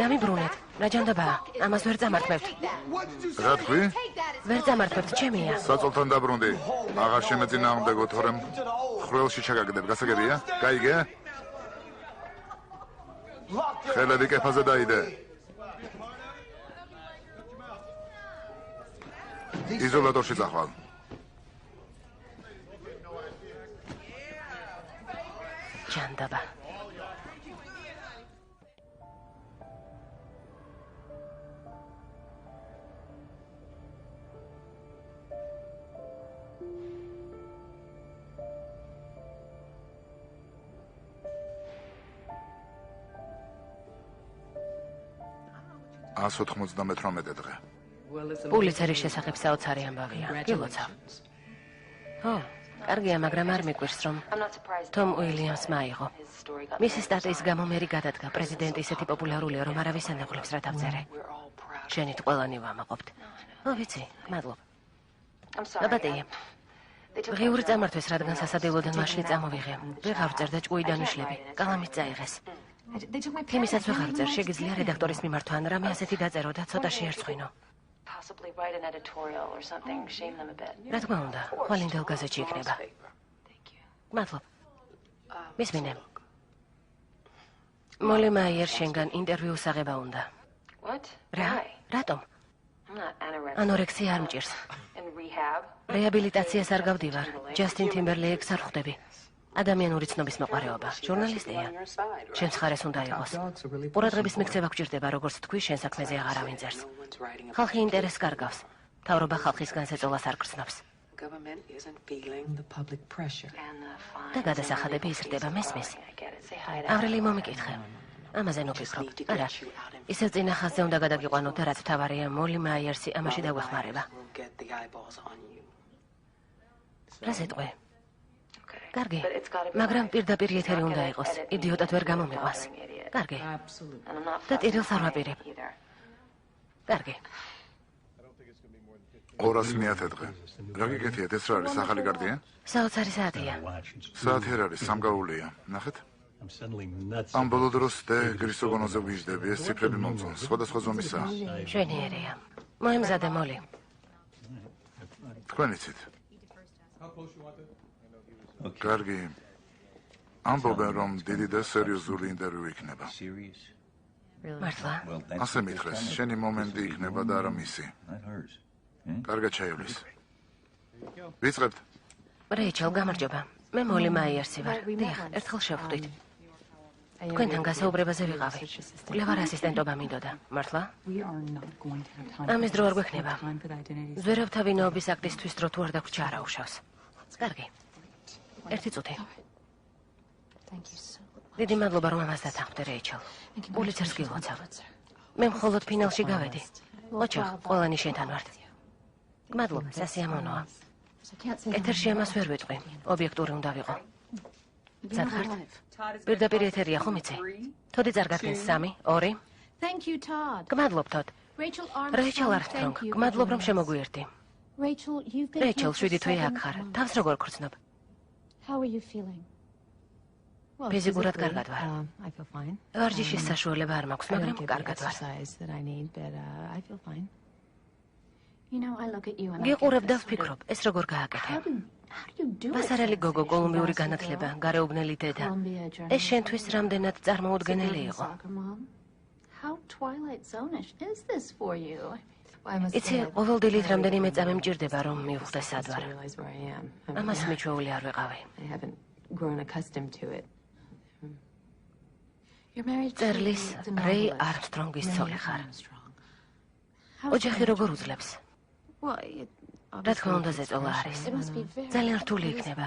დამიბრუნეთ. რა ჯანდაბაა? ამას ვერ წამართმევთ. რა თქვი? ვერ წამართმევთ, ჩემია. საწოლთან დაბრუნდი. აღარ შემეწინააღმდეგო, თორემ ხრელში ჩაგაგდებ, გასაგებია? გაიგე? ხელები კეფაზე დაიდე. იზოლატორში წახვალ. ჯანდაბა. $198 დღე. პულიცერის შესახებ საოცარი ამბავია. გილოცავ. ხო, კარგია, მაგრამ არ მიკვირს, რომ თომ უილიამსმა აიღო. მისი სტატიის გამო მერი გადადგა. პრეზიდენტი ისეთი პოპულარულია, რომ არავის ანეღლებს რა თავწერე. შენით ყველანი ვამაყობთ. ო, ვიცი, მადლობ. აბატია. ღიური წამართვეს, რადგან სასადილოდან მაშინ წამოვიღე. ვეღარ ვწერ და ჭკუიდან ვიშლები. კალამით წაიღეს. თემისაც ვეღარ ვწერ, შეგიძლია რედაქტორის მიმართვა ან რამე ასეთი დაწერო და ცოტა შეერცხვინო. რა თქმა უნდა, ხვალინდელ გაზეთში იქნება. მადლობ. მისმინე. მოლი მაიერ შენგან ინტერვიუს აღება უნდა. რა? რატომ? ანორექსია არ მჭირს. რეაბილიტაციას არ გავდივარ. ჯასტინ თიმბერლეიკს არ ხვდები. ადამიანური ცნობის მოყარეობა. ჟურნალისტია. შენს ხარეს უნდა იყოს. ყურადღების მიქცევა გჭირდება, როგორც თქვი, შენ საქმეზე აღარავინ წერს. ხალხი ინტერესს კარგავს. მთავრობა ხალხისგან ზეწოლას არ გრძნობს. და გადასახადები იზრდება მესმის. ავრელი მომიკითხე. ამაზე ნუფიქრობ. არა. ისევ წინა ხაზზე უნდა გადაგიყვანო და რაც მთავარია, მოლი მაიერსი ამაში დაგვეხმარება. რა ზეთყვე? კარგი, მაგრამ პირდაპირ ეთერი უნდა იყოს. იდიოტად ვერ გამომიყვანს. კარგი. და ტირილს არ ვაპირებ. კარგი. 200 დღე. რა გიგეთიათ, ეს რა არის, ახალი გარდია? საოცარი საათია. საათი არ არის, სამგაულია. ნახეთ? ამ ბოლო დროს და გრისოგონოზე ვიждები, ეს ციფრები მომწონს. სხვადასხვა ზომისაა. შვენიერია. მოემზადე მოლი. თქვენ იცით. კარგი. ამბობენ, რომ დიდი და სერიოზული ინტერვიუ იქნება. მართლა? ასე მითხრეს, შენი მომენტი იქნება და არა მისი. კარგად ჩაივლის. ვიწყებთ. რეიჩელ, გამარჯობა. მე მოლი მაიერსი ვარ. დიახ, ერთხელ შევხვდით. თქვენთან გასაუბრებაზე ვიყავი. კვლევარ ასისტენტობა მინდოდა. მართლა? ამის დრო არ გვექნება. ზვერავთა ვინაობის აქტისთვის დრო თუ არ დაგვრჩა არაუშავს. კარგი. ერთი წუთი. დიდი მადლობა, რომ ამას დათანხმდე, რეიჩელ. პოლიცერს გილოცავ. მე მხოლოდ ფინალში გავედი. ოჩახ, ყველანი შენთან ვართ. მადლობა, სასიამოვნოა. ეთერში ამას ვერ ვიტყვი. ობიექტური უნდა ვიყო. მზად ხართ? პირდაპირ ეთერია, ხომ იცი? თოდი წარგადგენს 3, 2. გმადლობ, თოდ. რეიჩელ არტრონგ, გმადლობ, რომ შემოგვიერთდი. რეიჩელ, 7 თვე აქ ხარ. თავს როგორ გრძნობ? ფიზიკურად კარგად ვარ. ვარჯიშის საშუალება არ მაქვს, მაგრამ კარგად ვარ. გიყურებ და ვფიქრობ, ეს როგორ გააკეთე. მასარელი გოგო, კოლუმბიური განათლება, გარეუბნელი დედა. ეს შენთვის რამდენად წარმოუდგენელი იყო. იცი, ყოველ დილით რამდენიმე წამი მჭირდება, რომ მივხვდე სად ვარ. ამას მიჩვეული არ ვიყავი. წერლის რეი არმსტრონგის ცოლი ხარ. ოჯახი როგორ უძლებს? რა თქმა უნდა, ზეწოლა არის. ძალიან რთული იქნება.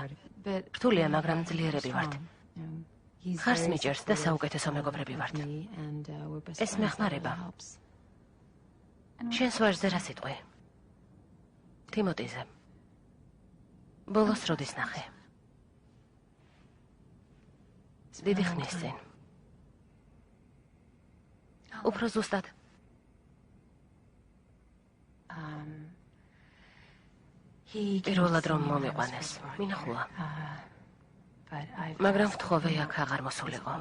რთულია, მაგრამ ძლიერები ვართ. ხარს მიჭერს და საუკეთესო მეგობრები ვართ. ეს მეხმარება. შენს ვაჟზე რა სიტყვი? თიმოტიზე. ბოლოს როდის ნახე? დიდი ხნის წინ. უფრო ზუსტად. პირველად რომ მომიყვანეს, მინახულა. მაგრამ ვთხოვე აქ აღარ მოსულიყო.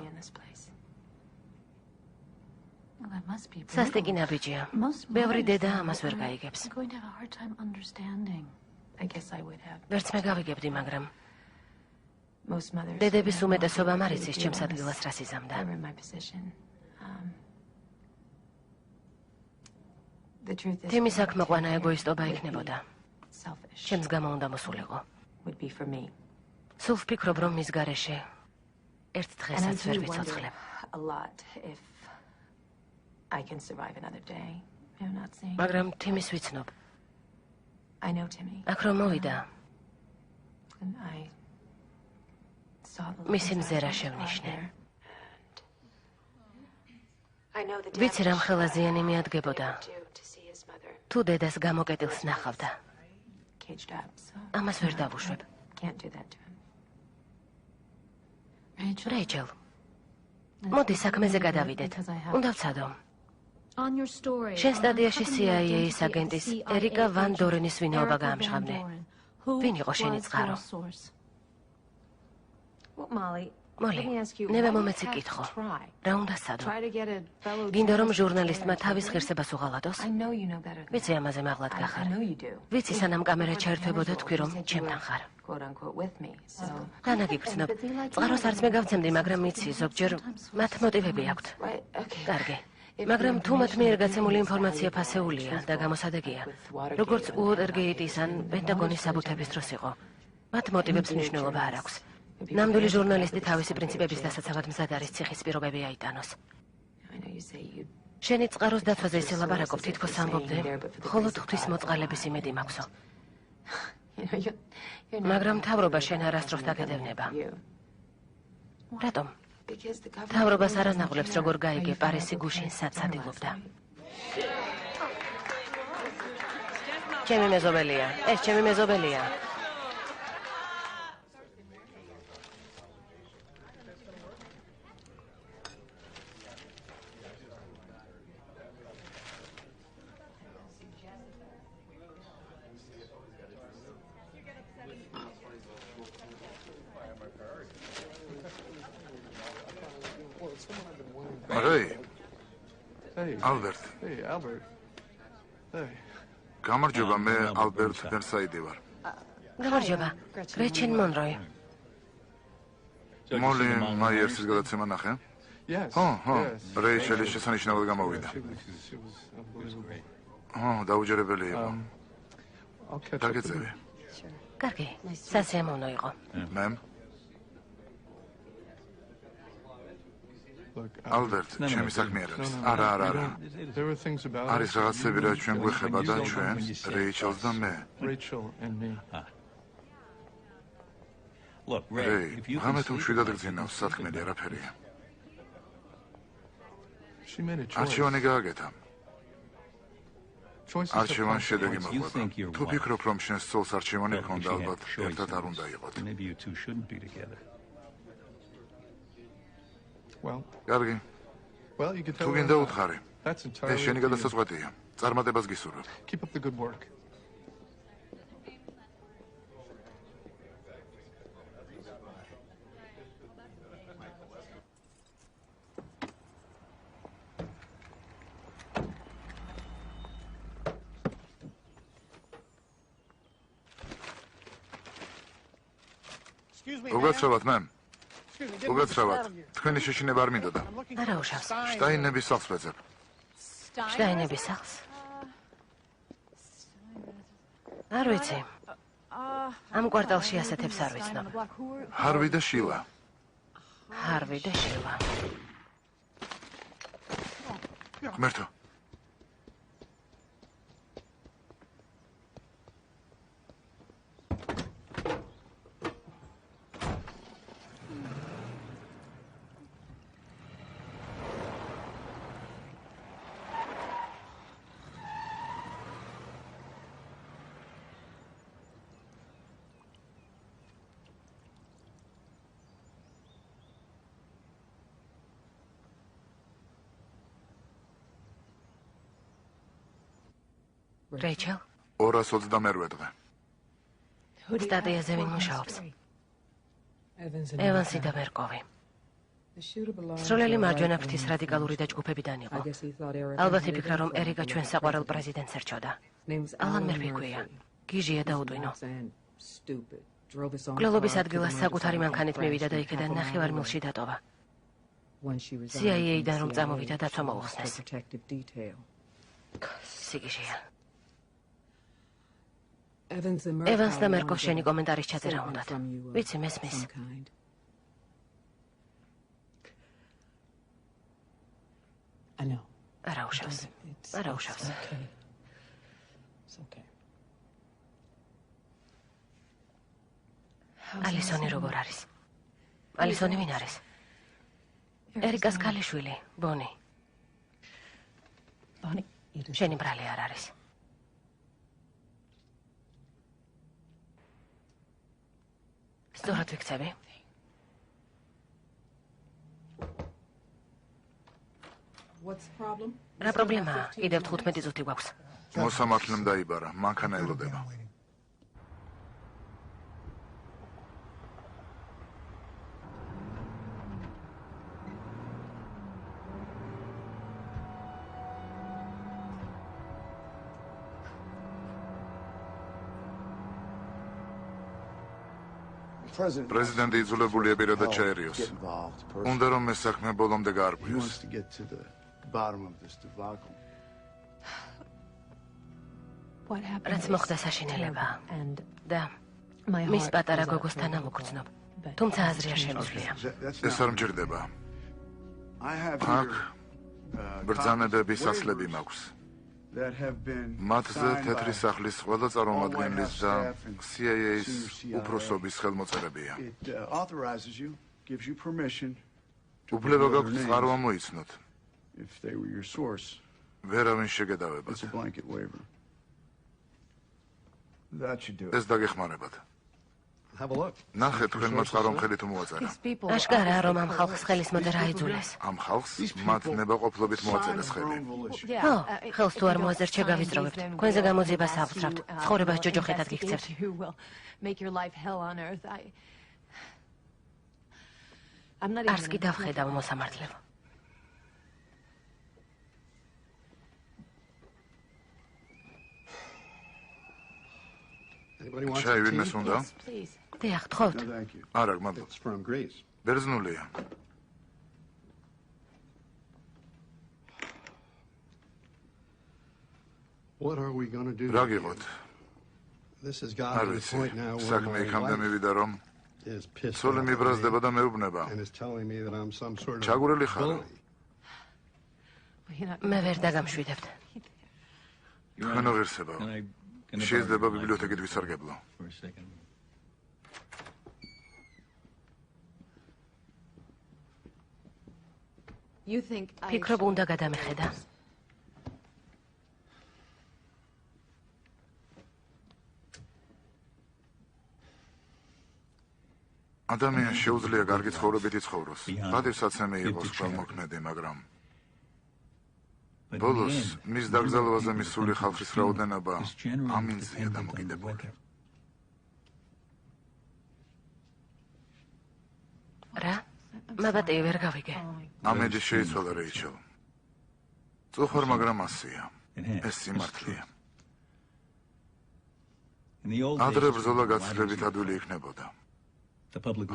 სასტიკი ნაბიჯია. ბევრი დედა ამას ვერ გაიგებს. ვერც მე გავიგებდი, მაგრამ დედების უმეტესობამ არ იცის ჩემს ადგილას რას იზამდა. თემი საქმეყვანა ეგოისტობა იქნებოდა. ჩემს გამო უნდა მოსულიყო. სულ ვფიქრობ, რომ მის გარეშე ერთ დღესაც ვერ ვიცოცხლებ. მაგრამ თემის ვიცნობ. აქ რომ მოვიდა, მისი მზერა შევნიშნე. ვიცი, რამ ხელაზიანი მიადგებოდა. თუ დედას გამოკეტილს ნახავდა. ამას ვერ დავუშვებ. რეიჩელ, მოდი საქმეზე გადავიდეთ. უნდა ვცადო. შენ სტადიაში CIA-ის აგენტის ერიკა ვან დორენის ვინაობა გაამჟღავნე. ვინ იყო შენი წყარო? მოლი, ნევე მომეცი კითხო. რა უნდა სცადო? გინდა რომ ჟურნალისტმა თავის ღირსებას უღალატოს? ვიცი ამაზე მაღლად გახარ. ვიცი სანამ კამერა ჩაერთვებოდა თქვი რომ ჩემთან ხარ. განაგიგრძნობ. წყაროს არც მე გავცემდი, მაგრამ იცი, ზოგჯერ მათ მოტივები აქვთ. კარგი. მაგრამ თუ მათ მიერ გაცემული ინფორმაცია ფასეულია და გამოსადეგია, როგორც უოტერგეიტის ან პენტაგონის საბუთების დროს იყო, მათ მოტივებს მნიშვნელობა არ აქვს. ნამდვილი ჟურნალისტი თავისი პრინციპების დასაცავად მზად არის ციხის პირობები აიტანოს. შენი წყაროს დაცვაზე ისე ლაპარაკობ, თითქოს ამბობდე, მხოლოდ ღვთის მოწყალების იმედი მაქვსო. მაგრამ მთავრობა შენ არასდროს დაგედევნება. რატომ? მთავრობას არ ანაღვლებს, როგორ გაიგე პარისი გუშინ საცადილობდა. ჩემი მეზობელია, ეს ჩემი მეზობელია. ალბერტ. გამარჯობა, მე ალბერტ ბერსაიდი ვარ. გამარჯობა, გრეჩენ მონროი. მოლი მაიერსის გადაცემა ნახე? ხო, რეიჩელის შესანიშნავად გამოვიდა. დაუჯერებელი იყო. დაგეწევი. კარგი, სასიამოვნო იყო. მემ? ალბერტ, ჩემი საქმე არ არის. არა. არის რაღაცები, რაც ჩვენ გვეხება და ჩვენ, რეიჩელს და მე. რეი, ღამე თუ მშვიდად გძინავს, სათქმელი არაფერია. არჩევანი გააკეთა. არჩევანს შედეგი მოყვება. თუ ფიქრობ, რომ შენს ცოლს არჩევანი ჰქონდა, ალბათ ერთად არ უნდა იყოთ. კარგი. თუ გინდა უთხარი. ეს შენი გადასაწყვეტია. წარმატებას გისურვებ. მოგაცრავად, მემ. მოგაცრავად. თქვენი შეშინება არ მინდოდა. არა უშავს. შტაინების სახლს ვეძებ. შტაინების სახლს? არ ვიცი. ამ კვარტალში ასეთებს არ ვიცნობ. ჰარვი და შილა. ჰარვი და შილა. ღმერთო. რეიჩელ? 228 დღე. სტატიაზე ვინ მუშაობს? ევანსი და ბერკოვი. სროლელი მარჯვენა ფრთის რადიკალური დაჯგუფებიდან იყო. ალბათ იფიქრა, რომ ერიკა ჩვენ საყვარელ პრეზიდენტს ერჩოდა. ალან მერფი ქვია. გიჟია და უდვინო. მკვლელობის ადგილას საკუთარი მანქანით მივიდა და იქედან ნახევარ მილში დატოვა. CIA-დან რომ წამოვიდა, დაცვა მოუხსნეს. სიგიჟეა. ევანს და მერკოვ შენი კომენტარის ჩაწერა უნდათ. ვიცი, მესმის. არა უშავს. არა უშავს. ალისონი როგორ არის? ალისონი ვინ არის? ერიკას ქალიშვილი, ბონი. შენი ბრალი არ არის. სწორად ვიქცევი? რა პრობლემაა? კიდევ 15 წუთი გვაქვს. მოსამართლემ დაიბარა, მანქანა ელოდება. პრეზიდენტი იძულებულია პირადად ჩაერიოს. უნდა რომ ეს საქმე ბოლომდე გაარღვიოს. რაც მოხდა საშინელება და მის პატარა გოგოსთან ამოგრძნობ. თუმცა აზრი არ შემიძლია. ეს არ მჭირდება. აქ ბრძანებების ასლები მაქვს. მათზე თეთრი სახლის ყველა წარმომადგენლის და CIA-ის უფროსობის ხელმოწერებია. უფლება გაქვთ წყარო ამოიცნოთ. ვერავინ შეგედავებათ. ეს დაგეხმარებათ. ნახეთ, თქვენმა წყარომ ხელით მოაწერა. აშკარაა, რომ ამ ხალხს ხელის მოდერა აიძულეს. ამ ხალხს მათ ნებაყოფლობით მოაწერეს ხელი. ხო, ხელს თუ არ მოაწერთ, შეგავიწროვებთ. თქვენზე გამოძიებას ავსწრავთ. ცხოვრებას ჯოჯოხეთად გიქცევთ. არც კი დავხედავ მოსამართლეო. ჩაი ვინმეს უნდა? დიახ, თხოვთ. არა, გმადლობთ. ბერძნულია. რა გიყოთ? არ ვიცი, საქმე იქამდე მივიდა, რომ ცოლი მიბრაზდება და მეუბნება. ჩაგურელი ხარ? მე ვერ დაგამშვიდებთ. თქვენო ღირსებაო. შეიძლება ბიბლიოთეკით ვისარგებლო. ფიქრობ, უნდა გადამეხედა. ადამიანს შეუძლია კარგი ცხოვრებით იცხოვროს. პატივსაცემი იყოს ხელმოქმედი, მაგრამ ბოლოს მის დაკრძალვაზე მისული ხალხის რაოდენობა ამინზია დამოკიდებული. რა? მაბატე ვერ გავიგე. ამეჯი შეიცვალა რეიჩელ. წუხარ, მაგრამ ასია. ეს სიმართლეა. ადრე ბრძოლა გაცილებით ადვილი იქნებოდა.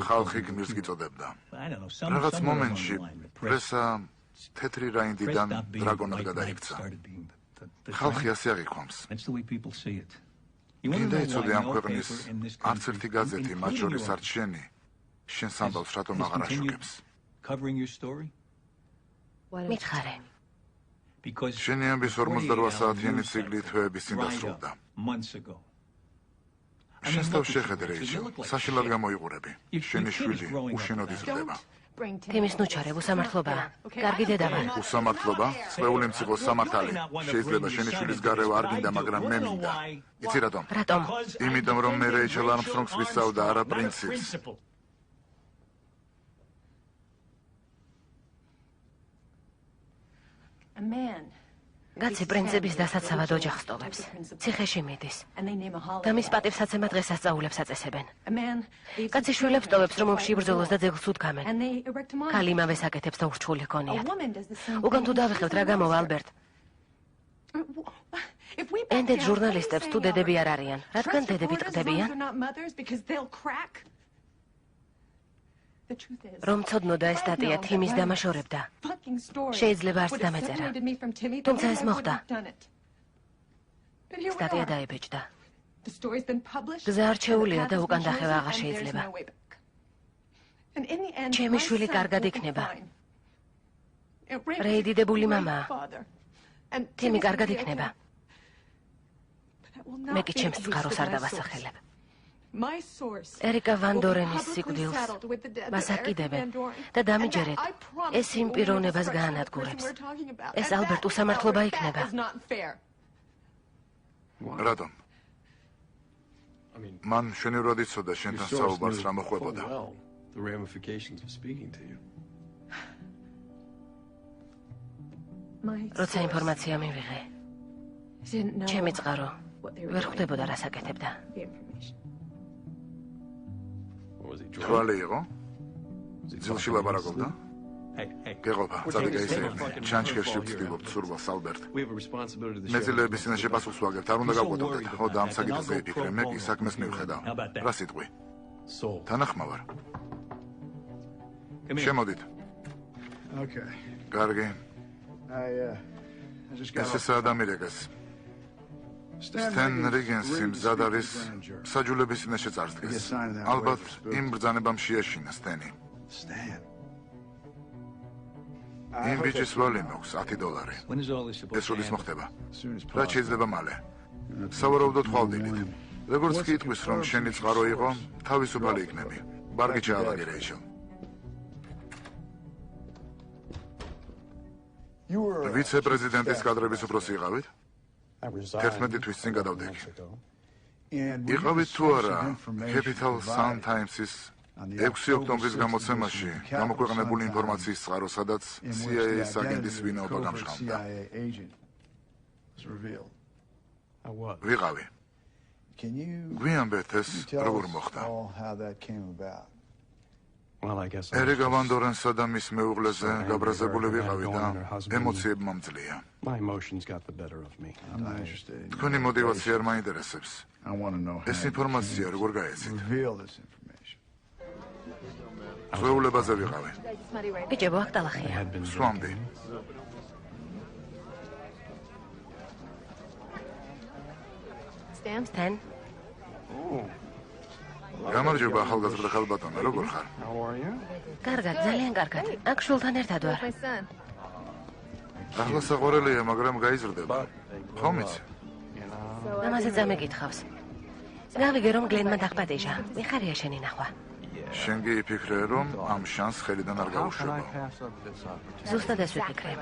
ხალხი გმირს გიწოდებდა. რაღაც მომენტში პრესა თეთრი რაინდიდან დრაგონად გადაიქცა. ხალხი ასე აღიქვამს. კიდე იცოდე ამ ქვეყნის არც ერთი გაზეთი, მათ შორის არც შენი, შენს ამბავს რატომ აღარ აშუქებს? მითხარე. შენი ამბის 48 საათიანი ციკლი თვეების წინ დასრულდა. შენს თავს შეხედე, რეიჩელ, საშინლად გამოიყურები. შენი შვილი უშენოდ იზრდება. თემის ნუჩარებ, უსამართლობაა. კარგი დედა ვარ. უსამართლობა? წვეული მციყო სამართალი. შეიძლება შენი შვილის გარევა არ გინდა, მაგრამ მე მინდა. იცი რატომ? რატომ? იმიტომ რომ მე რეიჩელ არმსტრონგს ვისწავდა, არა პრინციპს. კაცი პრინციპის დასაცავად ოჯახს ტოვებს. ციხეში მიდის. და მის პატივსაცემად დღესასწაულებს აწესებენ. კაცი შვილებს ტოვებს, რომ ომში იბრძოლოს და ძეგლს უთქამენ. ქალი იმავეს აკეთებს და ურჩხული ჰქონიათ. უკან თუ დავიხევთ, რა გამოვა, ალბერტ? ენდეთ ჟურნალისტებს თუ დედები არ არიან. რადგან დედები ტყდებიან? რომ ცოდნოდა ეს სტატია თიმის დამაშორებდა. შეიძლება არც დამეწერა. თუმცა ეს მოხდა. სტატია დაებეჭდა. გზა არჩეულია და უკან დახევა აღარ შეიძლება. ჩემი შვილი კარგად იქნება. რეი დიდებული მამაა. თიმი კარგად იქნება. მე კი ჩემს წყაროს არ დავასახელებ. ერიკა ვან დორენის სიკვდილს მას აკიდებენ და დამიჯერეთ, ეს იმ პიროვნებას გაანადგურებს. ეს ალბერტ უსამართლობა იქნება. რატომ? მან შენივრად იცოდა შენთან საუბარს რა მოხვებოდა. როცა ინფორმაცია მივიღე, ჩემი წყარო ვერ ხვდებოდა რას აკეთებდა. თვალი იყო? ძილში ლაპარაკობდა? გეყოფა, წადი გაისეირნე. ჩანჩქერში ვცდილობთ სურვალს, ალბერტ. მეძილეების წინაშე პასუხს ვაგებთ, არ უნდა გავკვეთობდეთ. ხო, და ამ საკითხზე ვიფიქრე, მე კი საქმეს მივხედავ. რა სიტყვი? თანახმავარ. შემოდით. კარგი. ეს ამერიკას. Stan Regensi მზად არის საჯულების წინაშე წარსდგეს. ალბათ იმ ბრძანებამ შეაშინა სტენი. იმ ბიჭის ვალი მაქვს $10. ეს როდის მოხდება? რაც შეიძლება მალე. სავარაუდოდ ხვალდილით. როგორც კი იტყვის, რომ შენი წყარო იყო, თავისუფალი იქნები. ბარგი ჩაალაგე, რეიჩელ. ვიცე-პრეზიდენტის კადრების უფროსი იყავით? 11 თვის წინ გადავდექი. იყავით თუ არა Capital Sun Times-ის 6 ოქტომბრის გამოცემაში გამოქვეყნებული ინფორმაციის წყარო, სადაც CIA-ის აგენტის ვინაობა გამჟღავნდა. ვიყავი. გვიანბეთ ეს როგორ მოხდა? ერიკა ვან დორენსა და მის მეუღლეზე გაბრაზებული ვიყავი და ემოციები მომძლია. თქვენი მოტივაცია არ მაინტერესებს. ეს ინფორმაცია როგორ გაეცით? ჩვეულებაზე ვიყავი. ბიჭებო, აქ ტალახია. სვამდი. Stan? გამარჯობა, ახალგაზრდა ხალბატონო, როგორ ხარ? კარგად, ძალიან კარგად. აქ შულთან ერთად ვარ. ახლა საყვარელია, მაგრამ გაიზრდება. ხომ იცი? ამაზე წამეკითხავს. გავიგე, რომ გლენმა დახბადეჟა. მიხარია შენი ნახვა. შენ კი იფიქრე, რომ ამ შანს ხელიდან არ გაუშვებო. ზუსტად ეს ვიფიქრე.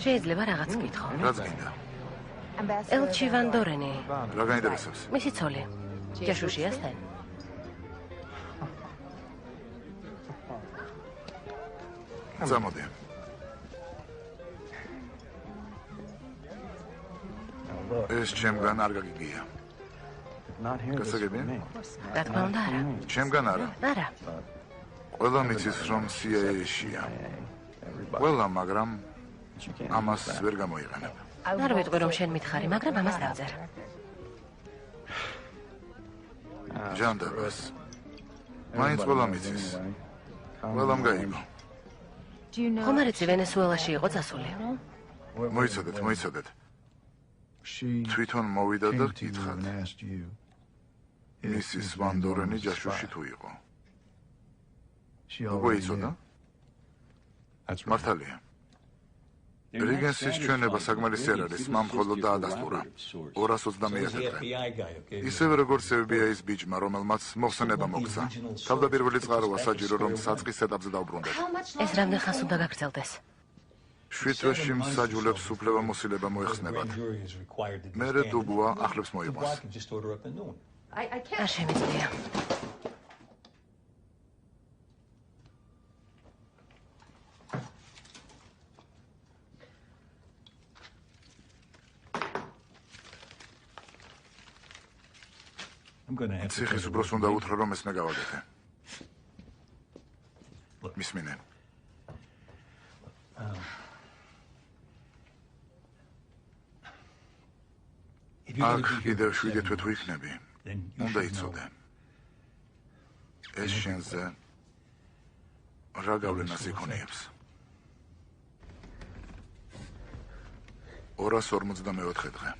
შეიძლება რაღაც გითხო. რაც გინდა? ელჩი ვან დორენი. რა გაინტერესებს? მისი ცოლი. ჯაშუშია სტენ. წამოდი. ეს ჩემგან არ გაგიგია. გასაგებია? რა თქმა უნდა, არა. ჩემგან არა. არა. ყველა მიცის, რომ CIA-შია. ყველა, მაგრამ ამას ვერ გამოიყენებ. არ ვიტყვი, რომ შენ მითხარი, მაგრამ ამას დავწერ. ჯანდაბას. მაინც ყველა მიცის. ყველამ გაიგო. ხომ არ იცი ვენესუელაში იყო წასული? მოიცადეთ. თვითონ მოვიდა და გითხრათ. მისის ვან დორენი ჯაშუში თუ იყო? უკვე იცოდა? მართალია. რიგენსის ჩვენება საკმარისი არ არის, მან მხოლოდ დაადასტურა 221 დღე. ისევე როგორც FBI-ის ბიჭმა, რომელმაც მოხსენება მოგცა. თავდაპირველი წყაროა საჭირო, რომ საწყის ეტაპზე დავბრუნდეთ. ეს რამდენ ხანს უნდა გაგრძელდეს? 7 დღეში მსაჯულებს უფლებამოსილება მოეხსნებათ. მერე დუბუა ახლებს მოიყვანს. არ შემიძლია. ციხის უფროს უნდა უთხრა, რომ ეს მე გავაკეთე. მისმინე. აქ კიდევ 7 თვე თუ იქნები, უნდა იცოდე. ეს შენზე რა გავლენას იქონიებს. 254 დღე.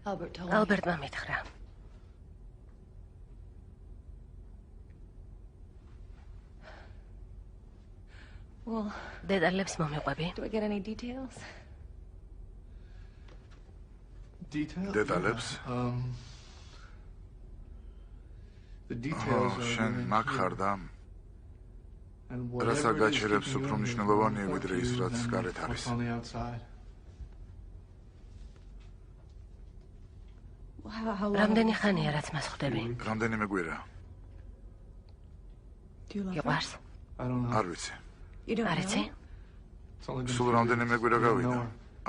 ალბერტმა მითხრა. დეტალებს მომიყვები? დეტალებს? შენ მაგ ხარ და რასაც გაჩერებს უფრო მნიშვნელოვანია ვიდრე ის, რაც გარეთ არის. რამდენი ხანია რაც მას ხვდები? რამდენიმე კვირა. გიყვარს? არ ვიცი. არ იცი? სულ რამდენიმე კვირა გავიდა.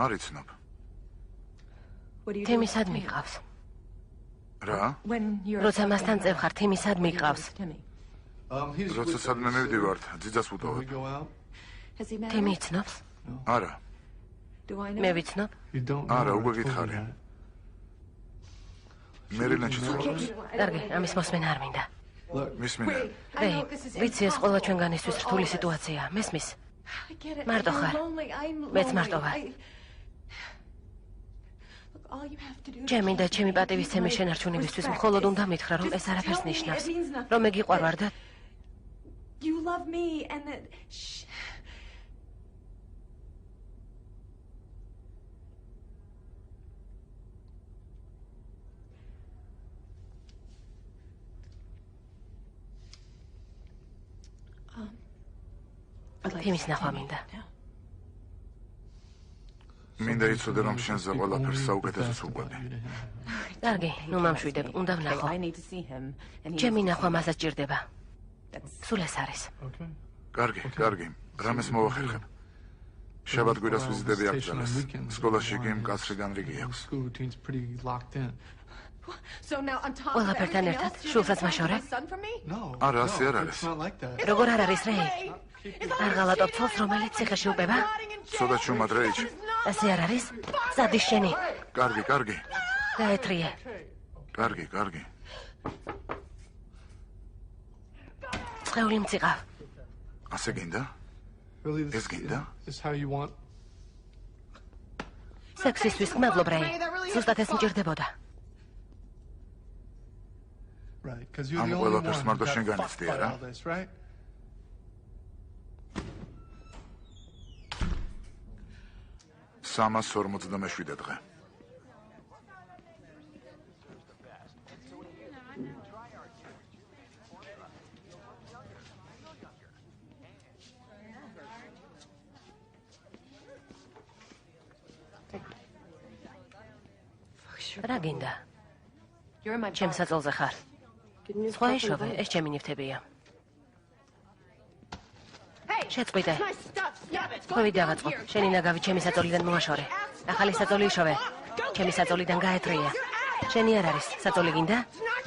არ იცნობ. თემი სად მიყავს? რა? როცა მასთან წევხარ, თემი სად მიყავს? როცა სადმე მივდივართ, ძიძას ვუტოვებ. თემი იცნობს? არა. მე ვიცნობ? არა, უკვე გითხარი. მერილენში ცხოვრობს. კარგი, ამის მოსმენა არ მინდა. მისმინე. ეი, ვიცი ეს ყველა ჩვენგანისთვის რთული სიტუაციაა. მესმის? მარტო ხარ. მეც მარტო ვარ. ჩემი და ჩემი პატივისცემის შენარჩუნებისთვის მხოლოდ უნდა მითხრა, რომ ეს არაფერს ნიშნავს. რომ მე გიყვარვარ და თემის ნახვა მინდა. მინდა იცოდე, რომ შენზე ყველაფერს საუკეთესოს უყვები. კარგი, ნუ მომშვიდებ, უნდა ვნახო. ჩემი ნახვა მასაც ჭირდება. სულ ეს არის. კარგი, რამეს მოვახერხებ. შაბათ-კვირას ვიზიტები აკრძალეს. სკოლაში კი მკაცრი განრიგი აქვს. ყველაფერთან ერთად შულსაც მაშორე? არა, ასე არ არის. როგორ არ არის რეი? არ ღალატობ ცოლს, რომელიც ციხეში უპება? ცოტა ჩუმად რეიჩი. ასე არ არის? სადის შენი? კარგი. გაეთრიე. კარგი. ცხეული მწიყავ. ასე გინდა? ეს გინდა? სექსისთვის გმადლობ რეი. ზუსტად ეს მჭირდებოდა. ამ ყველაფერს მარტო შენ განიცდი, არა? სამას 47 დღე. რა გინდა? ჩემ საწოლზე ხარ. სხვა ეშოვე, ეს ჩემი ნივთებია. შეწყვიტე. ხვევი დავაწყო. შენი ნაგავი ჩემი საწოლიდან მოაშორე. ახალი საწოლი იშოვე. ჩემი საწოლიდან გაეთრია. შენი არ არის. საწოლი გინდა?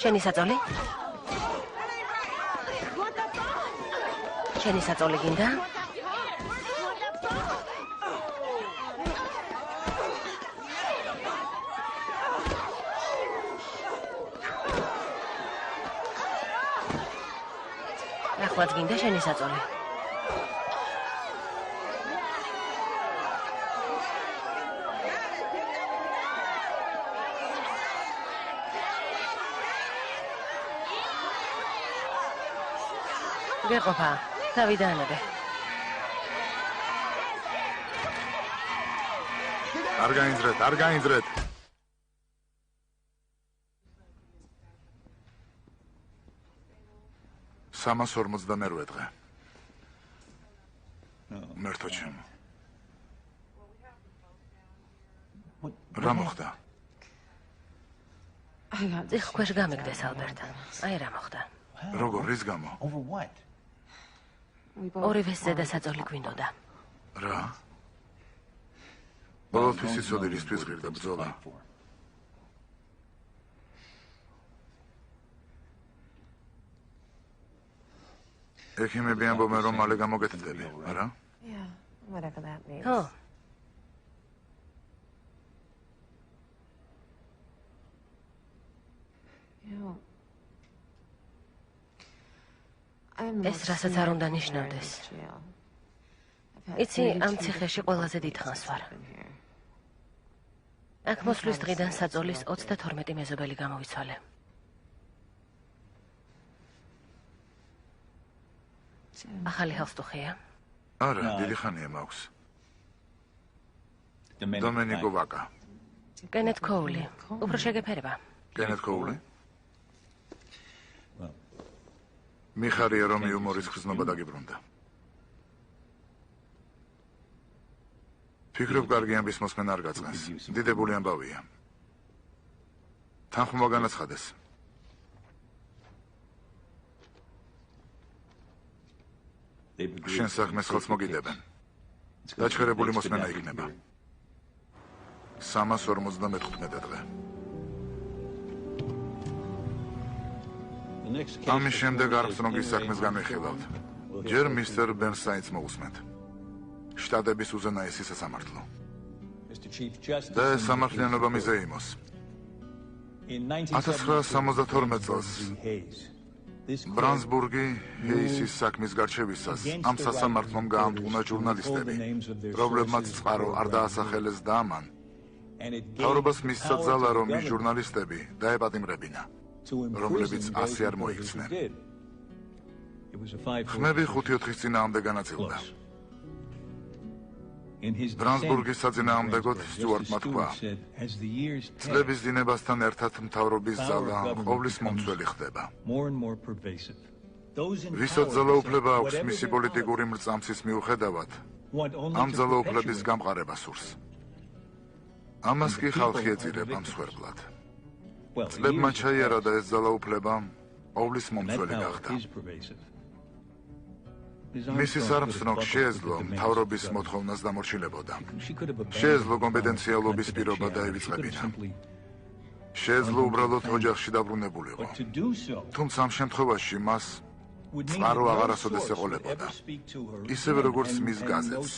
შენი საწოლი? შენი საწოლი გინდა? ახლაც გინდა შენი საწოლი? გეყოფა, თავი დაანებე. არ გაინძრეთ. 348 დღე. მერთო ჩემო. რა მოხდა? წიხ ქვეშ გამიგდეს ალბერტა. აი რა მოხდა. როგორ, რის გამო? ორივეს ზედა საწოლი გვინდოდა. რა? ყოველთვის იცოდი რისთვის ღირდა ბრძოლა. ექიმები ამბობენ, რომ მალე გამოგეთდები, არა? ხო. ეს რასაც არ უნდა ნიშნავდეს. იცი, ამ ციხეში ყველაზე დიდხანს ვარ. აქ მოსვლის დღიდან საწოლის 32 მეზობელი გამოვიცვალე. ახალი ჰალსტუხია? არა, დიდი ხანია მაქვს. დომენიკო ვაკა. კენეთ კოული. უფრო შეგეფერება. კენეთ კოული? მიხარია რომ იუმორის გრძნობა დაგიბრუნდა. ფიქრობ კარგი ამბის მოსმენა არ გაწყენს. დიდებული ამბავია. თანხმობა განაცხადეს. შენ საქმეს ხელს მოგიდებენ. დაჩხერებული მოსმენა იქნება. 345 დღე. ამის შემდეგ არმსტრონგის საქმეს განვიხილავთ. ჯერ მისტერ ბერნსტაინს მოусმენთ. შტატების უზენაესი სასამართლო. და სამართლიანობა მიზეიმოს. 1972 წელს ბრანსბურგი ჰეისის საქმის გარჩევისას ამ სასამართლომ გაამტყუნა ჟურნალისტები, რომლებმაც წყარო არ დაასახელეს და ამან მთავრობას მისცა ძალა, რომ ის ჟურნალისტები დაეპატიმრებინა, რომლებიც ასე არ მოიქცნენ. ხმები 5-4 წინააღმდეგ განაწილდა. ბრანსბურგის საწინააღმდეგოდ სტიუარტმა თქვა, წლების დინებასთან ერთად მთავრობის ძალა ყოვლის მომცველი ხდება. ვისაც ძალაუფლება აქვს მისი პოლიტიკური მრწამსის მიუხედავად, ამ ძალაუფლების გამყარება სურს. ამას კი ხალხი ეწირება მსხვერპლად. წლებმა ჩაიარა და ეს ძალაუფლება ყოვლის მომცველი გახდა. მისის არმსტრონგს შეეძლო მთავრობის მოთხოვნას დამორჩილებოდა. შეეძლო კომპეტენციალობის პირობა დაივიწყებინა. შეეძლო უბრალოდ ოჯახში დაბრუნებულიყო. თუმცა ამ შემთხვევაში მას წყარო აღარასოდეს ეყოლებოდა. ისევე როგორც მის გაზეთს.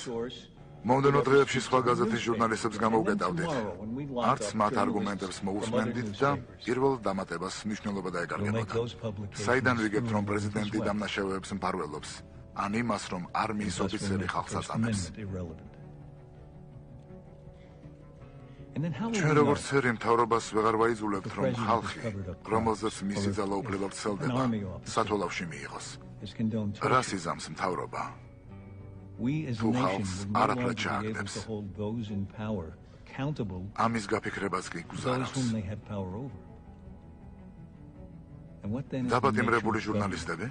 მომდენო დღეებში სხვა გაზეთის ჟურნალისტებს გამოუკეტავდით. არც მათ არგუმენტებს მოусმენდით და პირველ დამატებას მნიშვნელობა დაეკარგებოდა. საიდან ვიგებთ, რომ პრეზიდენტი დამნაშავეებს მფარველობს? ან იმას, რომ არმიის ოფიცერი ხალხს აწამებს. ჩვენ როგორც ცერი მთავრობას ვეღარ ვაიძულებთ, რომ ხალხი, რომელზეც მისი ძალაუფლება ვრცელდება, სათვალავში მიიღოს. რას იზამს მთავრობა? თუ ხალხს არაფრად ჩააგდებს. ამის გაფიქრებას კი გუზარავს. დაპატიმრებული ჟურნალისტები?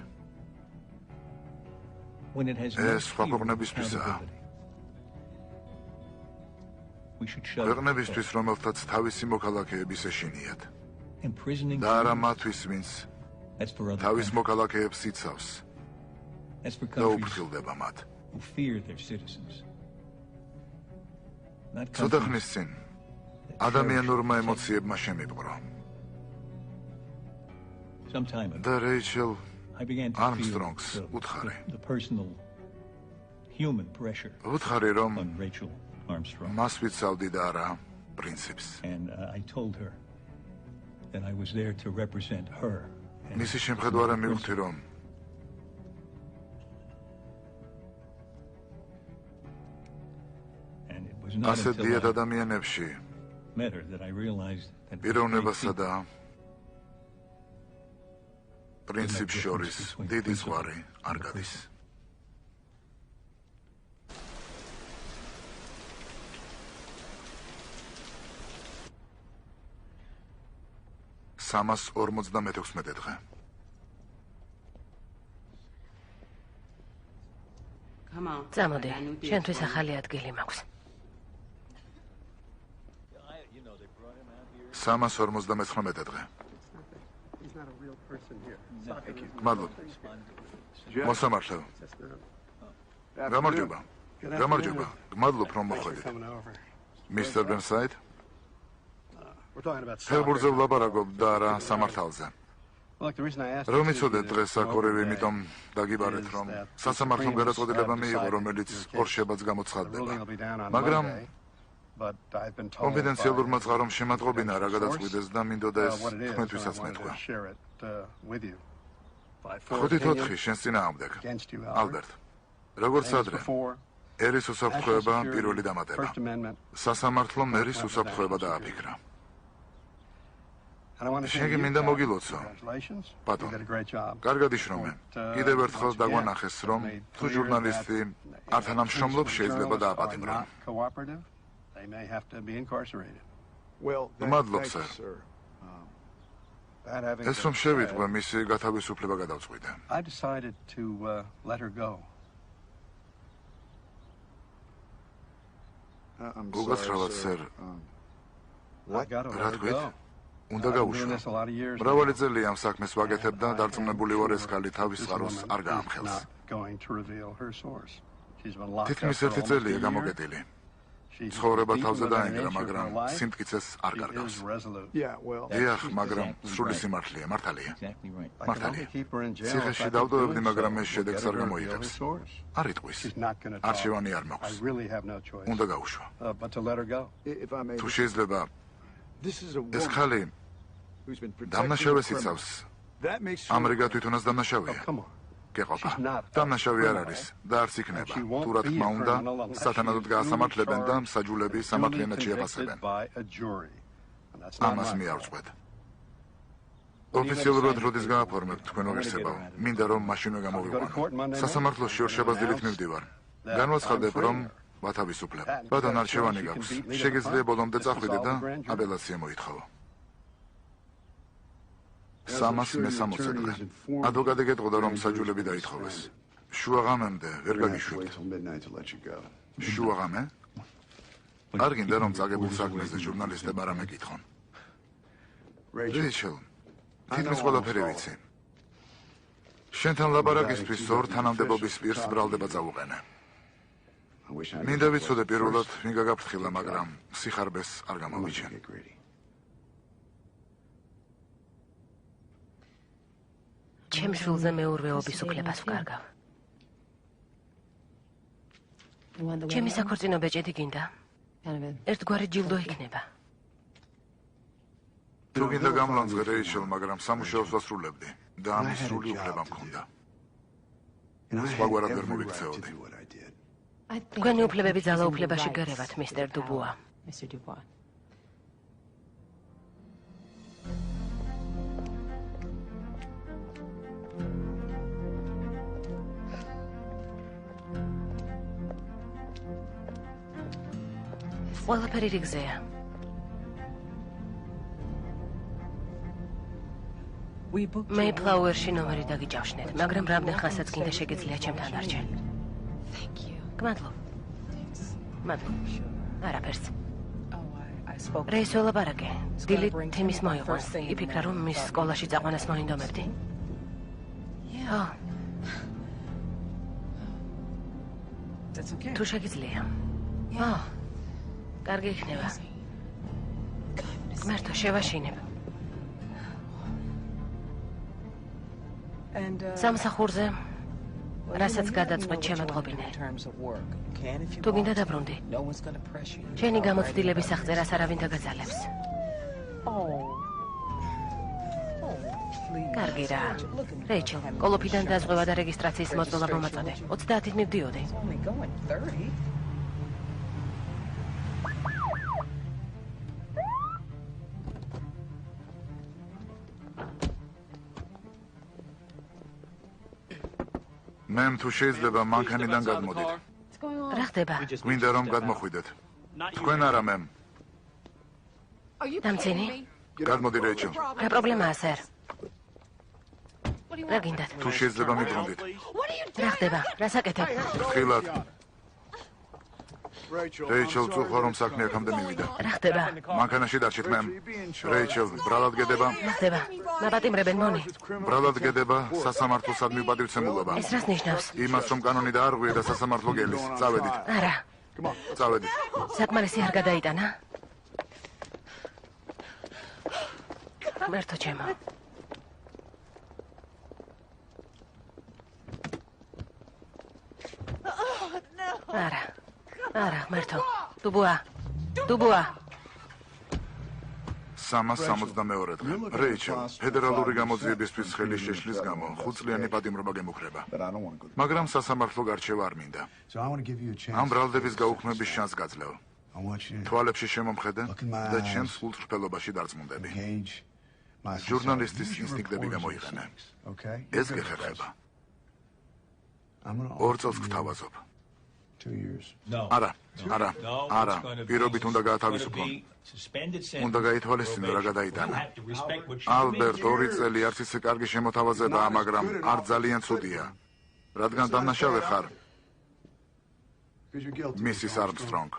ეს სხვა ქვეყნებისთვისაა. ქვეყნებისთვის, რომელთაც თავისი მოქალაქეების ეშინიათ. და არა მათთვის, ვინც თავის მოქალაქეებს იცავს და უფრთხილდება მათ. ცოტა ხნის წინ ადამიანურმა ემოციებმა შემიბყრო. და რეიჩელ არმსტრონგს უთხარი. უთხარი, რომ მას ვიცავდი და არა პრინციპს. მისი შემხედვარა მივხვდი, რომ ასე დიდ ადამიანებში პიროვნებასა და პრინციპს შორის დიდი ზღვარი არ გადის. სამას 56 დღე. წამოდი, შენთვის ახალი ადგილი მაქვს. 359 დღე. მადლობა. მოსამართლე. გამარჯობა. გამარჯობა. მადლობ რომ მოხვედით. მისტერ ბენსაიდ? ფერბურზე ვლაპარაკობ და არა სამართალზე. რომ იცოდეთ დღეს აქ-ორივე, იმიტომ დაგიბარეთ, რომ სასამართლომ გადაწყვეტილება მიიღო, რომელიც ორშაბათს გამოცხადდება. მაგრამ კონფიდენციალურმა წყარომ შემატყობინა რა გადაწყვიტეს და მინდოდა ეს თქვენთვისაც მეთქვა. 5-4 შენს წინააღმდეგ. ალბერტ. როგორც ადრე, ერის უსაფრთხოება პირველი დამატება. სასამართლომ ერის უსაფრთხოება დააფიქრა. შენ მინდა მოგილოცო. ბატონო, კარგად იშრომე. კიდევ ერთხელ დაგვანახეს, რომ თუ ჟურნალისტი არ თანამშრომლობს, შეიძლება დააპატიმრონ. მადლობ, სერ. ეს რომ შევიდგა, მისი გათავისუფლება გადავწყვიტე. გულგასრავად, სერ. რა თქვით? უნდა გავუშვა. მრავალი წელი ამ საქმეს ვაკეთებ და დარწმუნებული ვარ, ეს ქალი თავის წყაროს არ გაამხელს. თითქმის ერთი წელია გამოგეტილი. ცხოვრება თავზე დაენგრა, მაგრამ სიმტკიცეს არ კარგავს. დიახ, მაგრამ სრული სიმართლეა, მართალია. მართალია. ციხეში დავტოვებდი, მაგრამ ეს შედეგს არ გამოიღებს. არ იტყვის. არჩევანი არ მაქვს. უნდა გავუშვა. თუ შეიძლება, ეს ხალი დამნაშავეს იცავს. ამრიგად თვითონაც დამნაშავეა. გეყოფა. დამნაშავე არ არის და არც იქნება. თუ რა თქმა უნდა, სათანადოდ გაასამართლებენ და მსაჯულები სამართლიანად შეაფასებენ. ამას მე არ ვწყვეტ. ოფიციალურად როდის გააფორმებთ თქვენ ღირსებავ? მინდა რომ მაშინვე გამოვიყვანო. სასამართლოში ორშაბათს დილით მივდივარ. განვაცხადებ, რომ ვათავისუფლებ. ბატონ, არჩევანი გაქვს. შეგიძლია ბოლომდე წახვიდე და აპელაცია მოითხოვო. 360 დღე. ადვოკატი გეტყოდა, რომ საჯულები დაითხოვეს. შუაღამემდე ვერ გაგიშვებთ. შუაღამე? არ გინდა რომ წაგებულ საქმეზე ჟურნალისტები არ ამეკითხონ. რეიჩელ, თითქმის ყველაფერი ვიცი. შენთან ლაპარაკისთვის ორ თანამდებობის პირს ბრალდება წავუყენე. მინდა ვიცოდე პირველად, ვინ გაგაფრთხილა, მაგრამ სიხარბეს არ გამოვიჩენ. ჩემ შვილზე მეურვეობის უფლებას ვკარგავ. ჩემი საქორწინო ბეჭედი გინდა. ერთგვარი ჯილდო იქნება. თუ გინდა გამლანძღე, რეიჩელ, მაგრამ სამუშაოს ვასრულებდი და ამის სრული უფლება მქონდა. სხვაგვარად ვერ მოვიქცეოდი. თქვენი უფლებები ძალაუფლებაში გერევათ, მისტერ დუბუა. ყველაფერი რიგზეა. მეიფლაუერში ნომერი დაგიჭავშნეთ, მაგრამ რამდენ ხანსაც გინდა შეგეძლია ჩემთან დარჩე. გმადლობ. მადლობ. არაფერს. რეის ველაპარაკე. დილით თემის მოიყვანს. იფიქრა, რომ მის სკოლაში წაყვანას მოინდომებდი. თუ შეგიძლია. კარგი იქნება. გმერთო, შევაშინებ. სამსახურზე, რასაც გადაწყვეტ შემოწყობინე. თუ გინდა დაბრუნდი. შენი გამოცდილების აღწერას არავინ დაგაძალებს. კარგი რა. რეიჩელ, კოლოფიდან დაზღვევა და რეგისტრაციის მოწოლა მომაწოდე. 30-ით მივდიოდი. მემ თუ შეიძლება მანქანიდან გადმოდით. რა ხდება? გვინდა რომ გადმოხვიდეთ. თქვენ არა მემ. დამცინი? გადმოდი რეიჩელ. რა პრობლემაა, სერ? რა გინდათ? თუ შეიძლება მიბრუნდით. რა ხდება? რა საკეთებ? ხილად. რეიჩელ, წუხვა რომ საქმე აქამდე მივიდა. რა ხდება? მანქანაში დარჩით მემ. რეიჩელ, ბრალად გედება. რა ხდება? მაპატიმრებენ მონი. ბრალად გედება სასამართლოსადმი პატივცემულობა. ეს რას ნიშნავს? იმას რომ კანონი დაარღვია და სასამართლო გელის. წავედით. არა. წავედით. საკმარისი არ გადაიტანა? მერთო ჩემო. არა. არა, მერთო. დუბუა. დუბუა. 362 დღე. რეიჩელ, ფედერალური გამოძიებისთვის ხელის შეშლის გამო 5 წლიანი პატიმრობა გემუქრება. მაგრამ სასამართლო გარჩევა არ მინდა. ამ ბრალდების გაუქმების შანსს გაძლევ. თვალებში შემომხედე და ჩემს სულწრფელობაში დარწმუნდები. ჟურნალისტის ინსტინქტები გამოიყენე. ეს გეხერხება. 2 წელს გთავაზობ. არა, პირობით უნდა გაათავისუფლო. უნდა გაითვალისწინო რა გადაიტანა. ალბერტ 2 წელი არც ისე კარგი შემოთავაზებაა, მაგრამ არ ძალიან ცუდია. რადგან დამნაშავე ხარ. მისის Armstrong.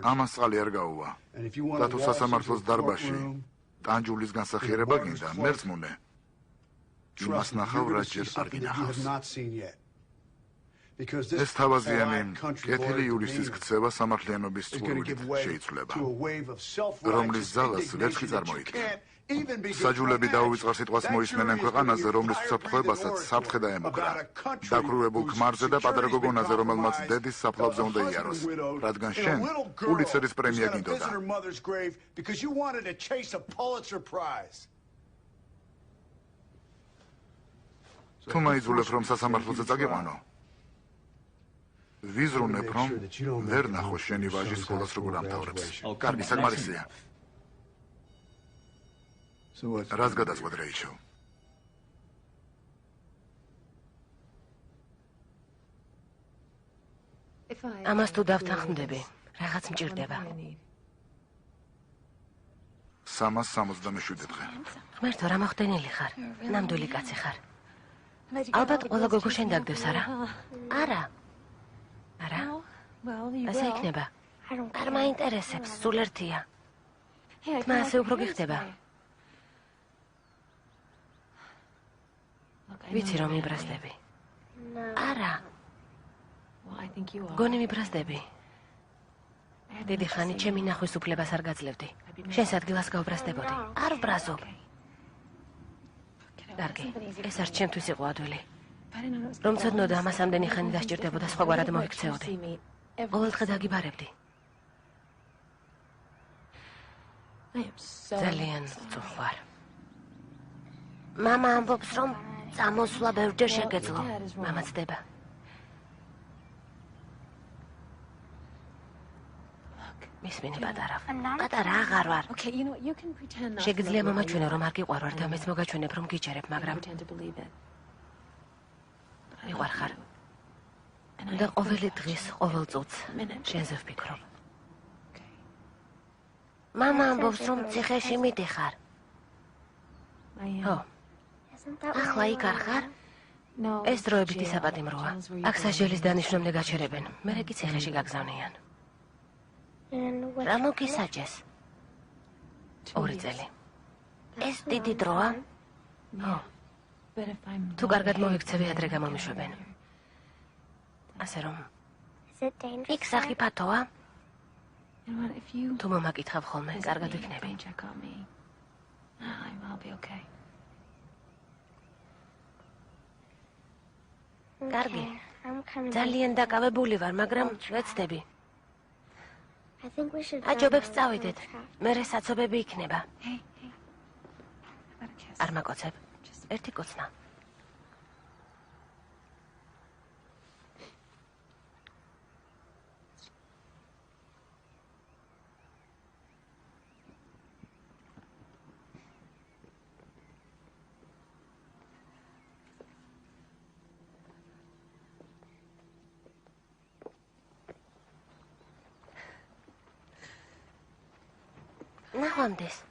ამას წყალი არ გაუვა. და თუ სასამართლოს დარბაზში ტანჯულის განსახიერება გინდა, მერწმუნე. იმას ნახავ, რაც ჯერ არ გინახავს. ეს თავაზიანი კეთილი ივლისის ქცევა სამართლიანობის წყურვილით შეიცვლება, რომლის ძალას ვერცხვი წარმოიდგება. საჯულები დაუვიწყარ სიტყვას მოისმენენ ქვეყანაზე, რომლის უსაფრთხოებასაც საფრთხე დაემუქრა. დაკრუებულ ქმარზე და პატარა გოგონაზე, რომელმაც დედის საფლავზე უნდა იაროს, რადგან შენ პულიცერის პრემია გინდოდა. თუ მაიძულებ, რომ სასამართლოზე წაგიყვანო, ვიზრუნებ, რომ ვერ ნახო შენი ვაჟი სკოლას როგორ ამთავრებს. კარგი, საკმარისია. რას გადაწყვეტ, რეიჩელ? ამას თუ დავთანხმდები, რაღაც მჭირდება. 367 დღე. ღმერთო, რა მოხდენილი ხარ? ნამდვილი კაცი ხარ. ალბათ ყველა გოგო შენ დაგდევს, არა? არა. ასე იქნება. არ მაინტერესებს, სულ ერთია. თმა ასე უფრო გიხდება. ვიცი რომ მიბრაზდები. არა. გონი მიბრაზდები. დიდი ხანი ჩემი ნახვის უფლებას არ გაძლევდი. შენს ადგილას გავბრაზდებოდი. არ ვბრაზობ. კარგი, ეს არ ჩემთვის იყო ადვილი. რომ ცოდნოდა ამას ამდენი ხანი დასჭირდებოდა, სხვაგვარად მოიქცეოდი. ყოველდღე დაგიბარებდი. ძალიან ვწუხარ. მამა ამბობს, რომ წამოსვლა ბევრჯერ შეგეძლო. მამა ცდება. მისმინე პატარა. პატარა აღარ ვარ. შეგიძლია მომაჩვენო, რომ არ გიყვარვარ და მეც მოგაჩვენებ, რომ გიჯერებ, მაგრამ მიყვარ ხარ. და ყოველი დღის, ყოველ წუთს შენზე ვფიქრობ. მამა ამბობს, რომ ციხეში მიდიხარ. ხო, ახლა იქ არ ხარ? ეს დროებითი საპატიმროა. აქ სასჯელის დანიშვნამდე გაჩერებენ. მერე კი ციხეში გაგზავნიან. რა მოგისაჯეს? 2 წელი. ეს დიდი დროა? ხო. თუ კარგად მოიქცევი, ადრე გამომიშვებენ. ასე რომ იქ სახიფათოა? თუ მომაკითხავ ხოლმე, კარგად ვიქნები. კარგი. ძალიან დაკავებული ვარ, მაგრამ ვეცდები. აჯობებს წავიდეთ. მერე საცობები იქნება. არ მაკოცებ. ერთი კოცნა. ნახვამდის.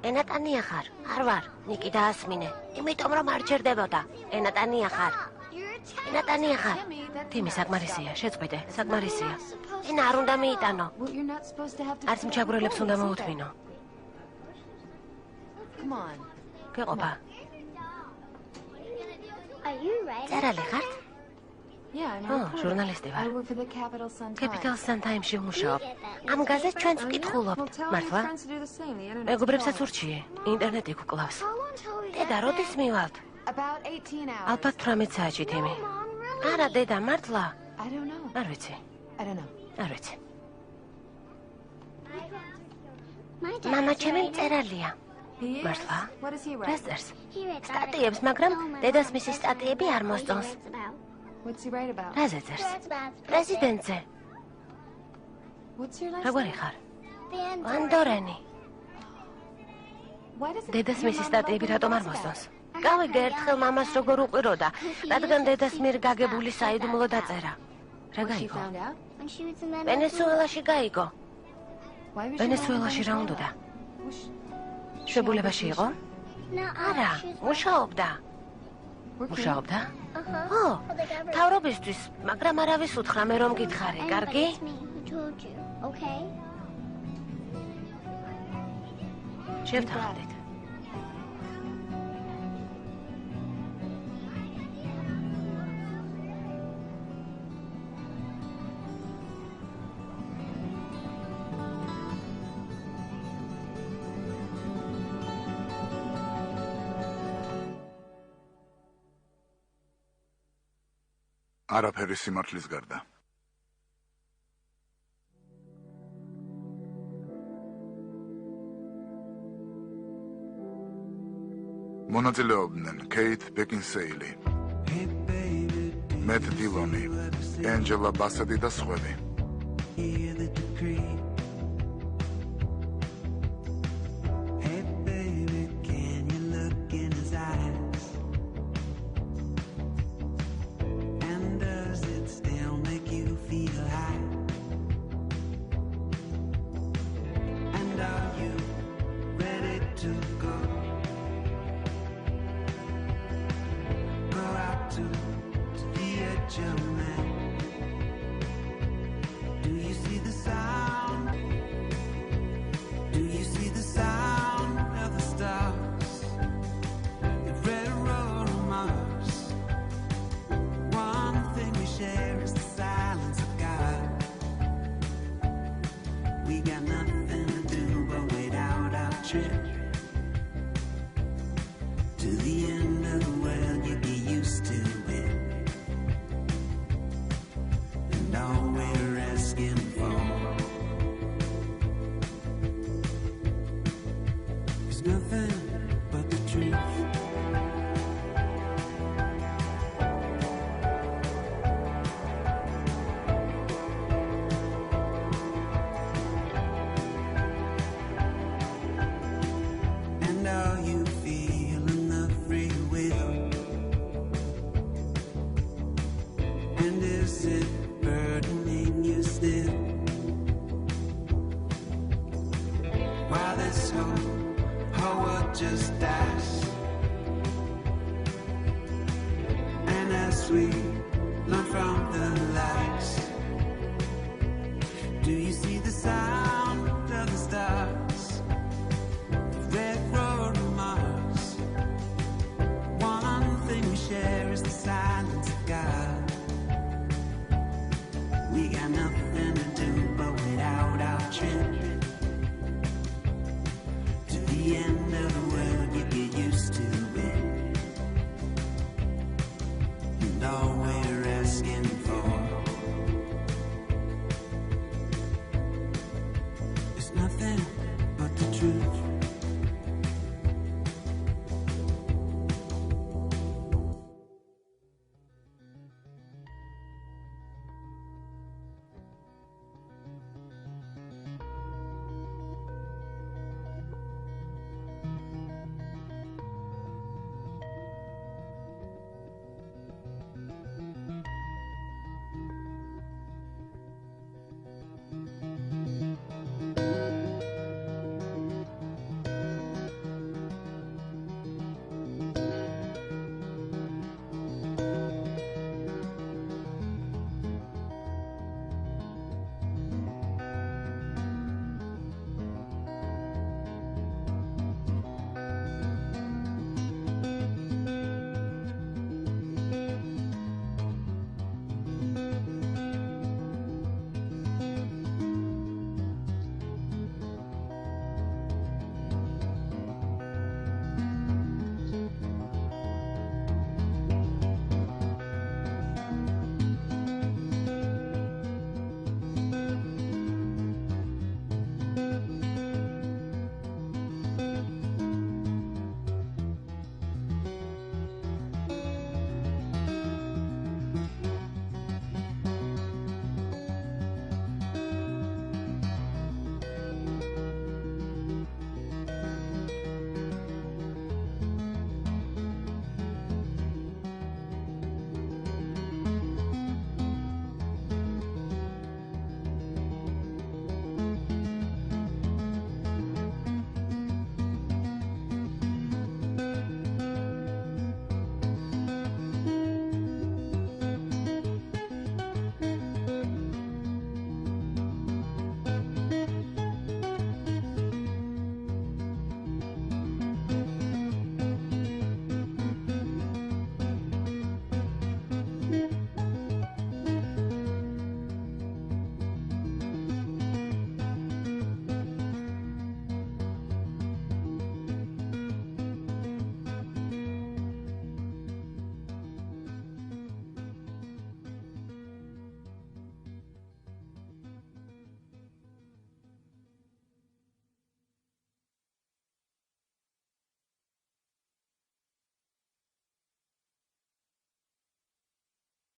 ენატანია ხარ? არ ვარ. ნიკი დაასმინე. იმიტომ რომ არ ჩერდებოდა. ენატანია ხარ? ენატანია ხარ? თიმი საკმარისია, შეწყვიტე, საკმარისია. ენა არ უნდა მიიტანო. არც მჩაგვრელებს უნდა მოუთმინო. გეყოფა. წერალი ხართ? ჟურნალისტი ვარ. Capital Sun Times-ში ვმუშაობ. ამ გაზეთს ჩვენც ვკითხულობთ. მართლა? მეგობრებსაც ურჩიე, ინტერნეტი გვკლავს. დედა, როდის მივალთ? ალბათ 18 საათში თემი. არა, დედა, მართლა? არ ვიცი. არ ვიცი. მამა ჩემი მწერალია. მართლა? რას წერს? სტატიებს, მაგრამ დედას მისი სტატიები არ მოსწონს. რაზე წერს? პრეზიდენტზე. როგორი ხარ? ვანდორენი. დედას მისი სტატიები რატომ არ მოსწონს? გავიგე ერთხელ მამას როგორ უყვიროდა, რადგან დედას მიერ გაგებული საიდუმლო დაწერა. რა გაიგო? ვენესუელაში გაიგო. ვენესუელაში რა უნდოდა? შვებულებაში იყო? არა, მუშაობდა. მუშაობდა? ო, მთავრობისთვის, მაგრამ არავის უთხრა მე რომ გითხარი, კარგი? შევთანხმდით. არაფერი სიმართლის გარდა. მონაწილეობდნენ კეით ბეკინსეილი, მეტ დილონი, ენჯელა ბასეტი და სხვები. Just dies, and as we